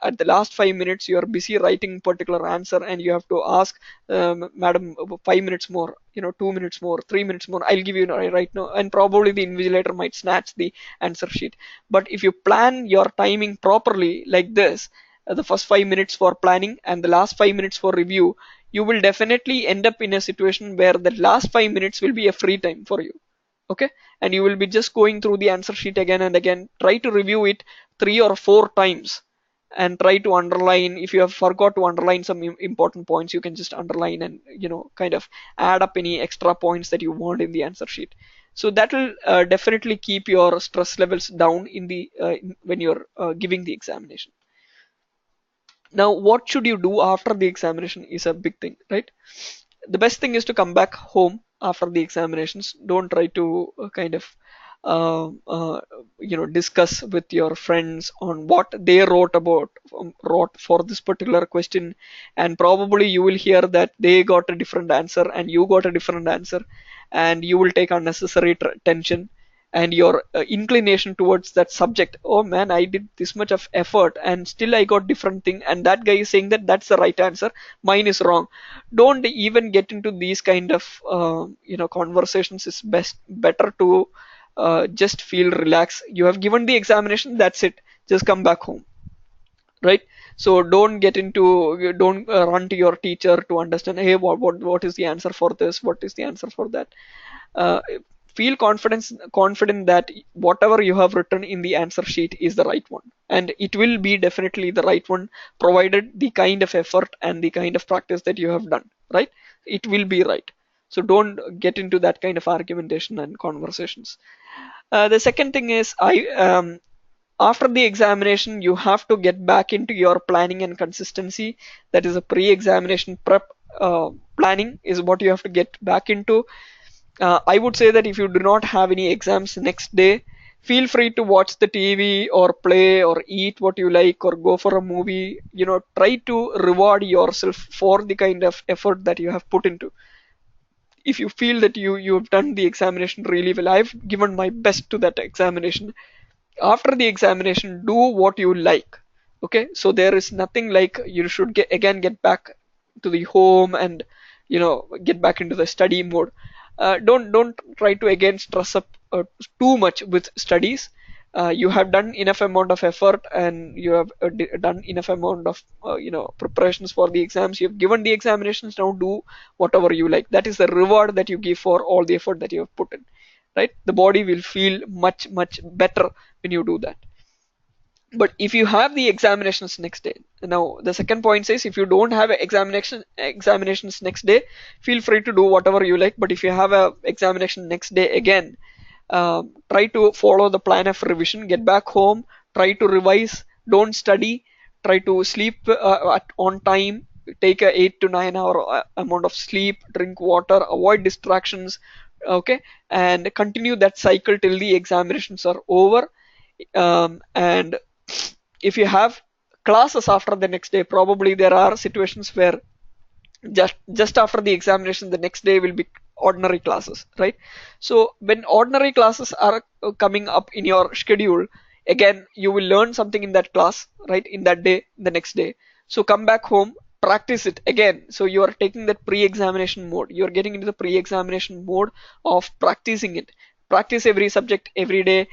at the last 5 minutes you are busy writing particular answer, and you have to ask, madam, 5 minutes more, 2 minutes more, 3 minutes more, I'll give you right now, and probably the invigilator might snatch the answer sheet. But if you plan your timing properly like this, the first 5 minutes for planning and the last 5 minutes for review, you will definitely end up in a situation where the last 5 minutes will be a free time for you. Okay, and you will be just going through the answer sheet again and again. Try to review it 3 or 4 times and try to underline. If you have forgot to underline some important points, you can just underline and kind of add up any extra points that you want in the answer sheet. So that will definitely keep your stress levels down in the when you're giving the examination. Now, what should you do after the examination is a big thing, right? The best thing is to come back home after the examinations. Don't try to kind of uh, uh, discuss with your friends on what they wrote for this particular question, and probably you will hear that they got a different answer and you got a different answer, and you will take unnecessary tension, and your inclination towards that subject. Oh man, I did this much of effort and still I got different thing, and that guy is saying that that's the right answer, mine is wrong. Don't even get into these kind of conversations. It's better to just feel relaxed. You have given the examination, that's it, just come back home, right? So don't run to your teacher to understand, hey, what is the answer for this, what is the answer for that. uh, Feel confident that whatever you have written in the answer sheet is the right one, and it will be definitely the right one, provided the kind of effort and the kind of practice that you have done, right? It will be right. So don't get into that kind of argumentation and conversations. The second thing is, after the examination, you have to get back into your planning and consistency. That is a pre-examination prep. Planning is what you have to get back into. I would say that if you do not have any exams next day, feel free to watch the TV or play or eat what you like or go for a movie. Try to reward yourself for the kind of effort that you have put into. If you feel that you have done the examination really well, I've given my best to that examination. After the examination, do what you like. Okay, so there is nothing like you should get back to the home and get back into the study mode. Don't try to again stress up too much with studies. You have done enough amount of effort, and you have done enough amount of preparations for the exams. You have given the examinations. Now do whatever you like. That is the reward that you give for all the effort that you have put in, right? The body will feel much better when you do that. But if you have the examinations next day, now the second point says, if you don't have examinations next day, feel free to do whatever you like. But if you have a examination next day again, try to follow the plan of revision. Get back home, try to revise, don't study, try to sleep on time, take a 8 to 9 hour amount of sleep, drink water, avoid distractions, Okay, and continue that cycle till the examinations are over. And if you have classes after the next day, probably there are situations where just after the examination the next day will be ordinary classes, right? So when ordinary classes are coming up in your schedule, again you will learn something in that class, right, in that day, the next day. So come back home, practice it again. So you are taking that pre-examination mode, you're getting into the pre-examination mode of practicing it. Practice every subject every day,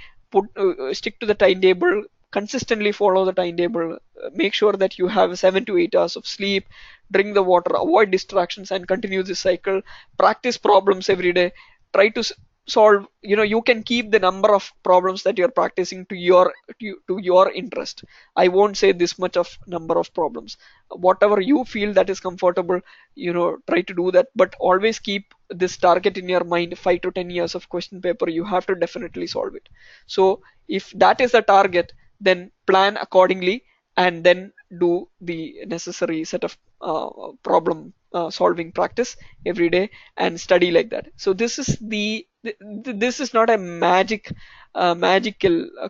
stick to the timetable, consistently follow the timetable, make sure that you have 7 to 8 hours of sleep, drink the water, avoid distractions, and continue this cycle. Practice problems every day. Try to solve. You can keep the number of problems that you're practicing to your interest. I won't say this much of number of problems. Whatever you feel that is comfortable, try to do that. But always keep this target in your mind: 5 to 10 years of question paper. You have to definitely solve it. So if that is the target, then plan accordingly, and then do the necessary set of problem solving practice every day and study like that. So this is not a magical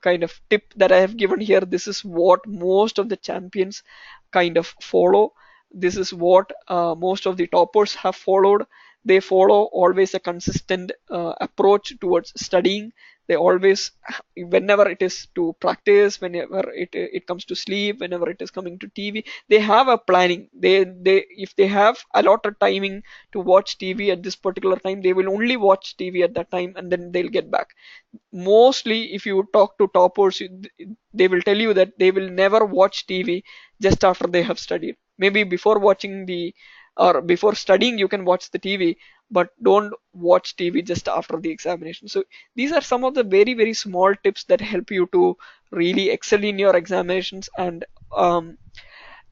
kind of tip that I have given here. This is what most of the champions kind of follow. This is what most of the toppers have followed. They follow always a consistent approach towards studying. They always, whenever it is to practice, whenever it comes to sleep, whenever it is coming to TV, they have a planning. They if they have allotted timing to watch TV at this particular time, they will only watch TV at that time, and then they'll get back. Mostly if you talk to toppers, they will tell you that they will never watch TV just after they have studied. Maybe before watching the or before studying you can watch the TV, but don't watch TV just after the examination. So these are some of the very very small tips that help you to really excel in your examinations. And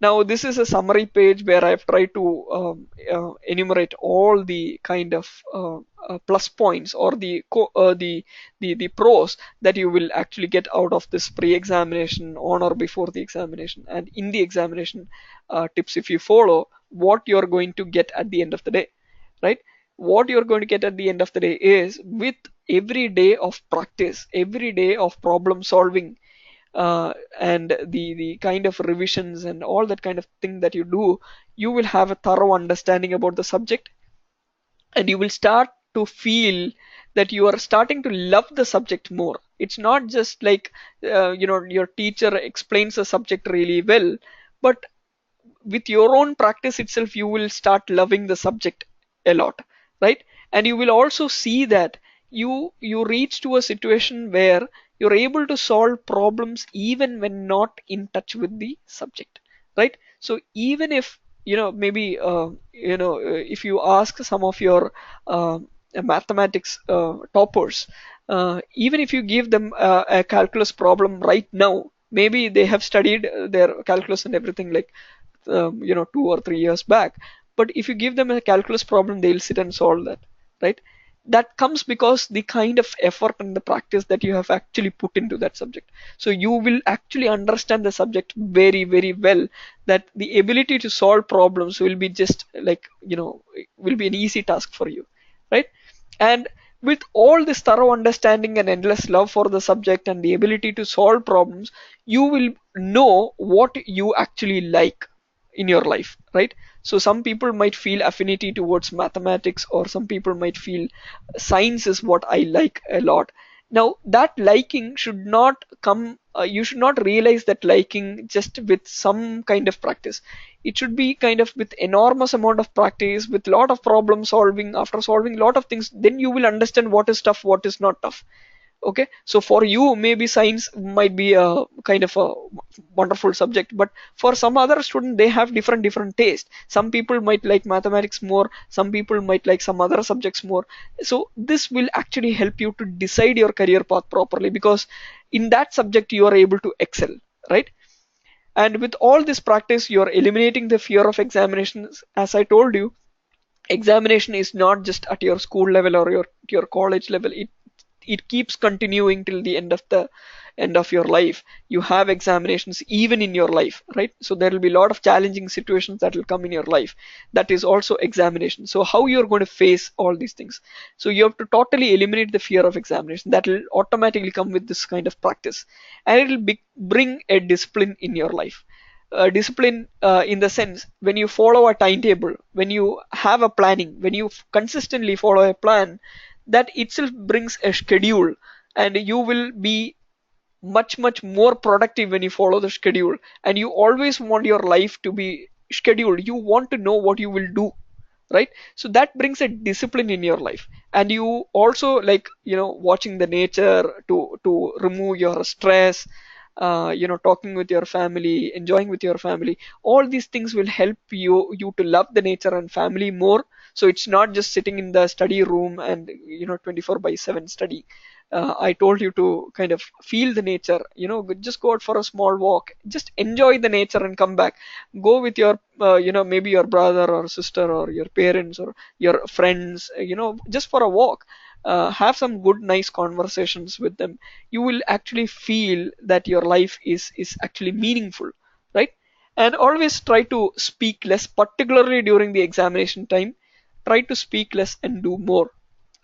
now this is a summary page where I've tried to enumerate all the kind of plus points, or the pros that you will actually get out of this pre-examination on or before the examination and in the examination tips. If you follow, what you're going to get at the end of the day, right? What you're going to get at the end of the day is, with every day of practice, every day of problem solving, and the kind of revisions and all that kind of thing that you do, you will have a thorough understanding about the subject, and you will start to feel that you are starting to love the subject more. It's not just like your teacher explains the subject really well, but with your own practice itself you will start loving the subject a lot, right? And you will also see that you reach to a situation where you're able to solve problems even when not in touch with the subject, right? So even if maybe if you ask some of your mathematics toppers, even if you give them a calculus problem right now, maybe they have studied their calculus and everything like 2 or 3 years back. But if you give them a calculus problem, they'll sit and solve that, right? That comes because the kind of effort and the practice that you have actually put into that subject. So you will actually understand the subject very very well, that the ability to solve problems will be just like will be an easy task for you, right? And with all this thorough understanding and endless love for the subject and the ability to solve problems, you will know what you actually like in your life, right? So some people might feel affinity towards mathematics, or some people might feel science is what I like a lot. Now that liking should not come, you should not realize that liking just with some kind of practice. It should be kind of with enormous amount of practice, with lot of problem solving. After solving lot of things, then you will understand what is tough, what is not tough. Okay, so for you maybe science might be a kind of a wonderful subject, but for some other student they have different taste. Some people might like mathematics more, some people might like some other subjects more. So this will actually help you to decide your career path properly, because in that subject you are able to excel, right? And with all this practice you are eliminating the fear of examinations. As I told you, examination is not just at your school level or your college level. it keeps continuing till the end of your life. You have examinations even in your life, right? So there will be a lot of challenging situations that will come in your life. That is also examination. So how you're going to face all these things? So you have to totally eliminate the fear of examination. That will automatically come with this kind of practice, and it will bring a discipline in your life. Discipline in the sense, when you follow a timetable, when you have a planning, when you consistently follow a plan, that itself brings a schedule, and you will be much more productive when you follow the schedule. And you always want your life to be scheduled. You want to know what you will do, right? So that brings a discipline in your life. And you also, like, watching the nature to remove your stress, talking with your family, enjoying with your family. All these things will help you to love the nature and family more. So it's not just sitting in the study room and 24/7 study. I told you to kind of feel the nature, just go out for a small walk, just enjoy the nature and come back. Go with your, maybe your brother or sister or your parents or your friends, just for a walk. Have some good, nice conversations with them. You will actually feel that your life is actually meaningful, right? And always try to speak less, particularly during the examination time. Try to speak less and do more,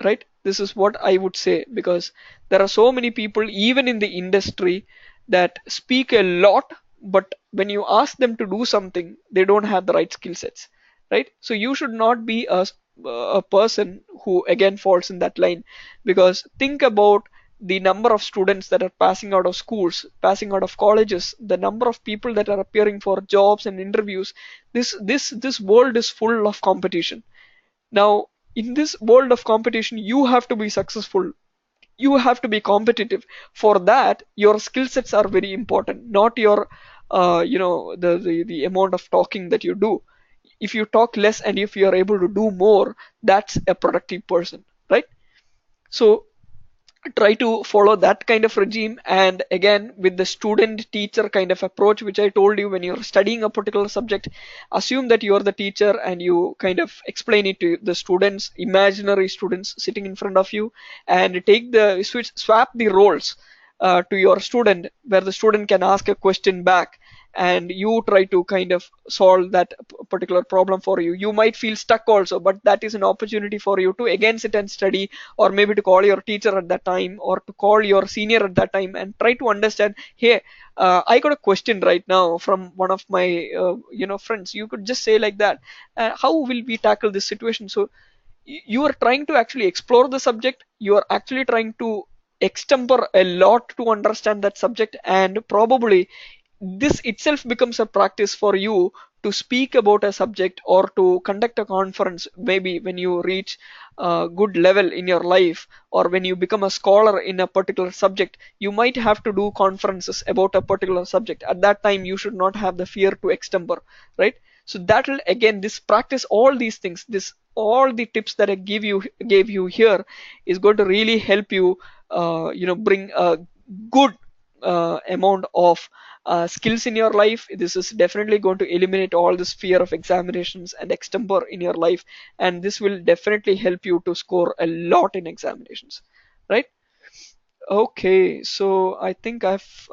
right? This is what I would say, because there are so many people even in the industry that speak a lot, but when you ask them to do something, they don't have the right skill sets, right? So you should not be a person who again falls in that line, because think about the number of students that are passing out of schools, passing out of colleges, the number of people that are appearing for jobs and interviews. This world is full of competition. Now, in this world of competition, you have to be successful. You have to be competitive. For that, your skill sets are very important, not your, the amount of talking that you do. If you talk less and if you are able to do more, that's a productive person, right? So try to follow that kind of regime. And again, with the student teacher kind of approach, which I told you, when you're studying a particular subject, assume that you're the teacher and you kind of explain it to the students, imaginary students sitting in front of you, and take the swap the roles to your student, where the student can ask a question back and you try to kind of solve that particular problem for you. You might feel stuck also, but that is an opportunity for you to again sit and study, or maybe to call your teacher at that time, or to call your senior at that time and try to understand, hey, I got a question right now from one of my friends. You could just say like that, how will we tackle this situation? So you are trying to actually explore the subject. You are actually trying to extemper a lot to understand that subject, and probably this itself becomes a practice for you to speak about a subject or to conduct a conference. Maybe when you reach a good level in your life, or when you become a scholar in a particular subject, you might have to do conferences about a particular subject. At that time, you should not have the fear to extemper, right? So that will, again, this practice, all these things, this all the tips that I gave you here is going to really help you, bring a good amount of skills in your life. This is definitely going to eliminate all this fear of examinations and extemper in your life, and this will definitely help you to score a lot in examinations, right? Okay, so I think I've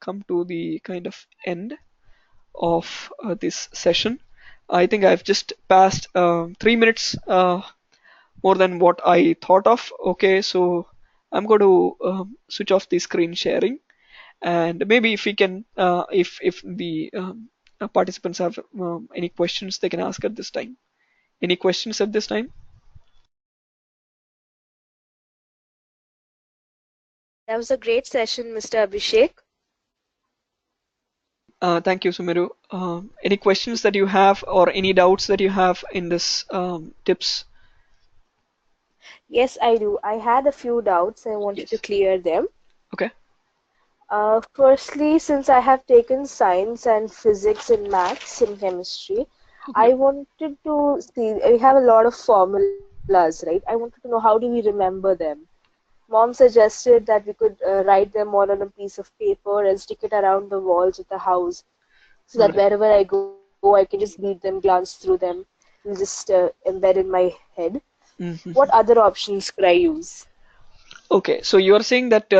come to the kind of end of this session. I think I've just passed 3 minutes more than what I thought of. Okay, so I'm going to switch off the screen sharing, and maybe if we can, if the participants have any questions, they can ask at this time. Any questions at this time? That was a great session, Mr. Abhishek. Thank you, Sumeru. Any questions that you have, or any doubts that you have in this tips? Yes, I do. I had a few doubts. I wanted to Yes. clear them. Okay. Firstly, since I have taken science and physics and maths and chemistry, Okay. I wanted to see, we have a lot of formulas, right? I wanted to know how do we remember them? Mom suggested that we could write them all on a piece of paper and stick it around the walls of the house so All that right. wherever I go, I can just read them, glance through them, and just embed in my head. Mhm. What other options could I use? Okay, so you are saying that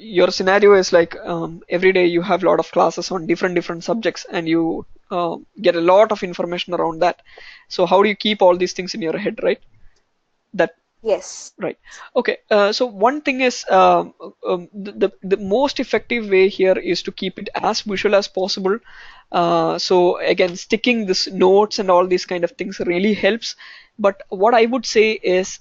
your scenario is like every day you have a lot of classes on different subjects, and you get a lot of information around that. So how do you keep all these things in your head, right? That Yes. Right. Okay. So one thing is the most effective way here is to keep it as visual as possible. So again, sticking this notes and all these kind of things really helps. But what I would say is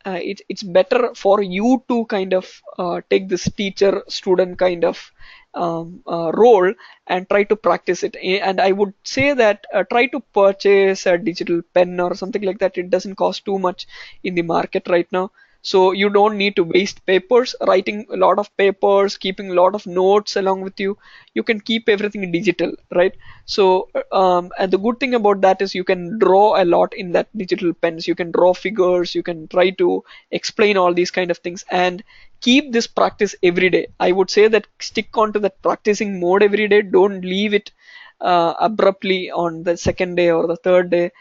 it's better for you to kind of take this teacher-student kind of role and try to practice it. And I would say that try to purchase a digital pen or something like that. It doesn't cost too much in the market right now. So you don't need to waste papers, writing a lot of papers, keeping a lot of notes along with you. You can keep everything digital, right? So, and the good thing about that is you can draw a lot in that digital pens. You can draw figures, you can try to explain all these kind of things, and keep this practice every day. I would say that stick on to that practicing mode every day. Don't leave it abruptly on the second day or the third day.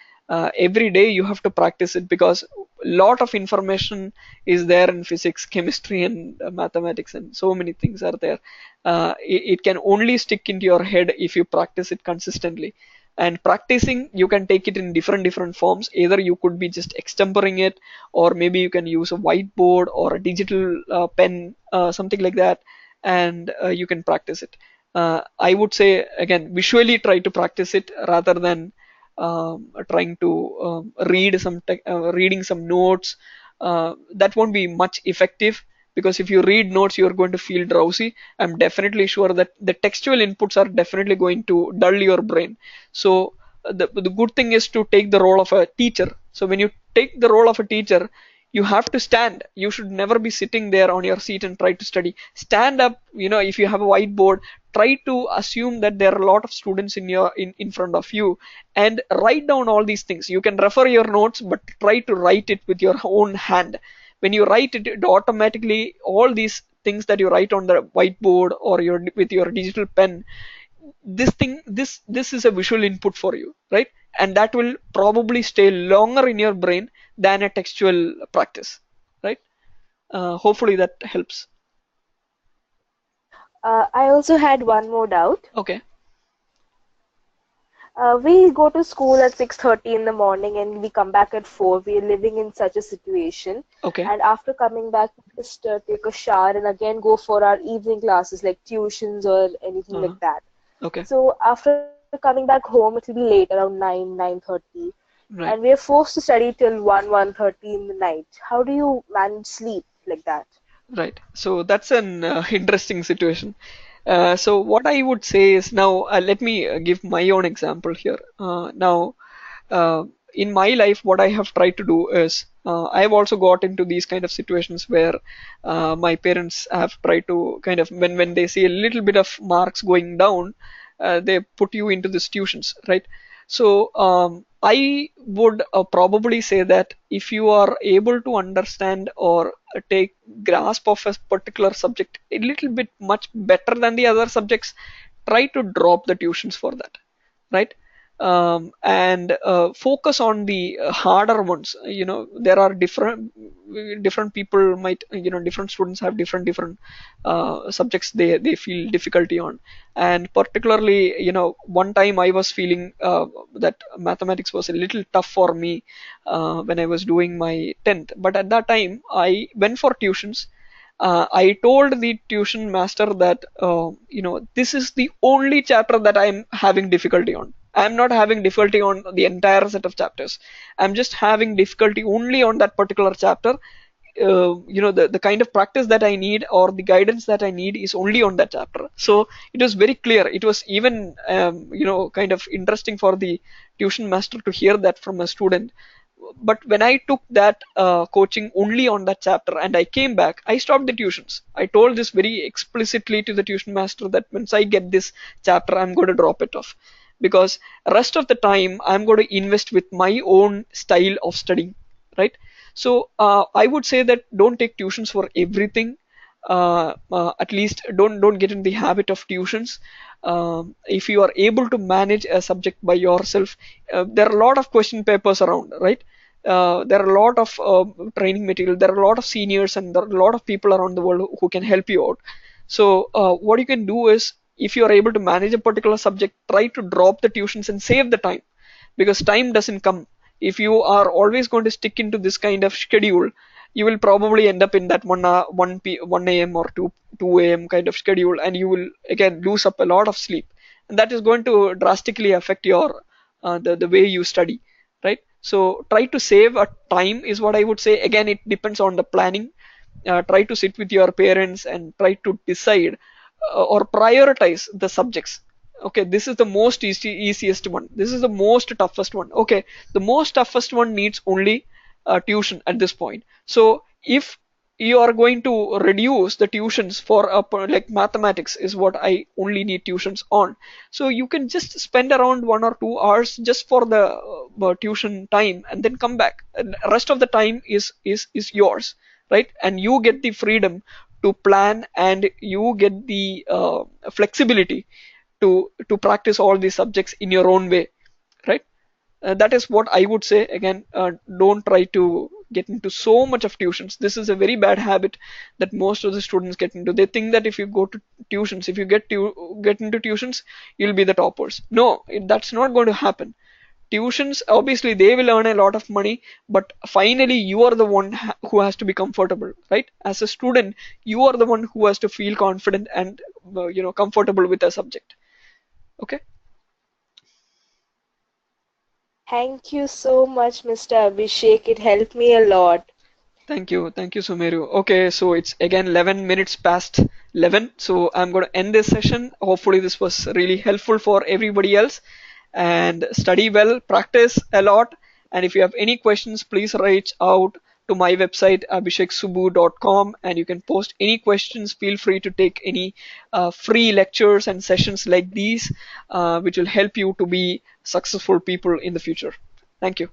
Every day you have to practice it, because a lot of information is there in physics, chemistry, and mathematics, and so many things are there. It can only stick into your head if you practice it consistently. And practicing, you can take it in different forms. Either you could be just extemporing it, or maybe you can use a whiteboard or a digital pen, something like that, and you can practice it. I would say again, visually try to practice it rather than trying to reading some notes. That won't be much effective, because if you read notes, you're going to feel drowsy. I'm definitely sure that the textual inputs are definitely going to dull your brain. So the good thing is to take the role of a teacher. So when you take the role of a teacher, you have to stand. You should never be sitting there on your seat and try to study. Stand up. If you have a whiteboard, try to assume that there are a lot of students in front of you, and write down all these things. You can refer your notes, but try to write it with your own hand. When you write it, it automatically, all these things that you write on the whiteboard or with your digital pen, this is a visual input for you, right? And that will probably stay longer in your brain than a textual practice, right? Hopefully that helps. I also had one more doubt. Okay. We go to school at 6:30 in the morning and we come back at 4. We are living in such a situation. Okay. And after coming back, we just take a shower and again go for our evening classes like tuitions or anything Uh-huh. like that. Okay. So after coming back home, it will be late, around 9, 9:30. Right. And we are forced to study till 1, 1:30 in the night. How do you manage sleep like that? Right. So that's an interesting situation. So what I would say is, now let me give my own example here. Now, uh, in my life, what I have tried to do is, I have also got into these kind of situations where my parents have tried to kind of, when they see a little bit of marks going down, they put you into these tuitions, right? So I would probably say that if you are able to understand or take grasp of a particular subject a little bit much better than the other subjects, try to drop the tuitions for that, right? And focus on the harder ones. There are different people might, different students have different subjects they feel difficulty on. And particularly, one time I was feeling that mathematics was a little tough for me when I was doing my 10th. But at that time I went for tuitions. I told the tuition master that this is the only chapter that I'm having difficulty on. I'm not having difficulty on the entire set of chapters. I'm just having difficulty only on that particular chapter. The kind of practice that I need, or the guidance that I need, is only on that chapter. So it was very clear. It was even kind of interesting for the tuition master to hear that from a student. But when I took that coaching only on that chapter and I came back, I stopped the tuitions. I told this very explicitly to the tuition master that once I get this chapter, I'm going to drop it off, because rest of the time I'm going to invest with my own style of studying, right? So I would say that don't take tuitions for everything. At least don't get in the habit of tuitions. If you are able to manage a subject by yourself, there are a lot of question papers around, right? There are a lot of training material. There are a lot of seniors and there are a lot of people around the world who can help you out. So what you can do is, if you are able to manage a particular subject, try to drop the tuitions and save the time, because time doesn't come. If you are always going to stick into this kind of schedule, you will probably end up in that 1 a.m. or 2 a.m. kind of schedule, and you will again lose up a lot of sleep, and that is going to drastically affect your the way you study, right? So try to save a time is what I would say. Again, it depends on the planning. Try to sit with your parents and try to decide or prioritize the subjects. Okay, this is the easiest one. This is the most toughest one. Okay, the most toughest one needs only tuition at this point. So if you are going to reduce the tuitions for like mathematics is what I only need tuitions on, so you can just spend around 1 or 2 hours just for the tuition time and then come back, and rest of the time is yours, right? And you get the freedom to plan, and you get the flexibility to practice all these subjects in your own way, right? That is what I would say. Again, don't try to get into so much of tuitions. This is a very bad habit that most of the students get into. They think that if you go to tuitions, if you get into tuitions, you'll be the toppers. No, that's not going to happen. Tuitions, obviously, they will earn a lot of money, but finally, you are the one who has to be comfortable, right? As a student, you are the one who has to feel confident and comfortable with a subject. Okay. Thank you so much, Mr. Abhishek. It helped me a lot. Thank you, Sumeru. Okay, so it's again 11 minutes past 11, so I'm going to end this session. Hopefully, this was really helpful for everybody else. And study well, practice a lot. And if you have any questions, please reach out to my website, abhisheksubu.com, and you can post any questions. Feel free to take any free lectures and sessions like these, which will help you to be successful people in the future. Thank you.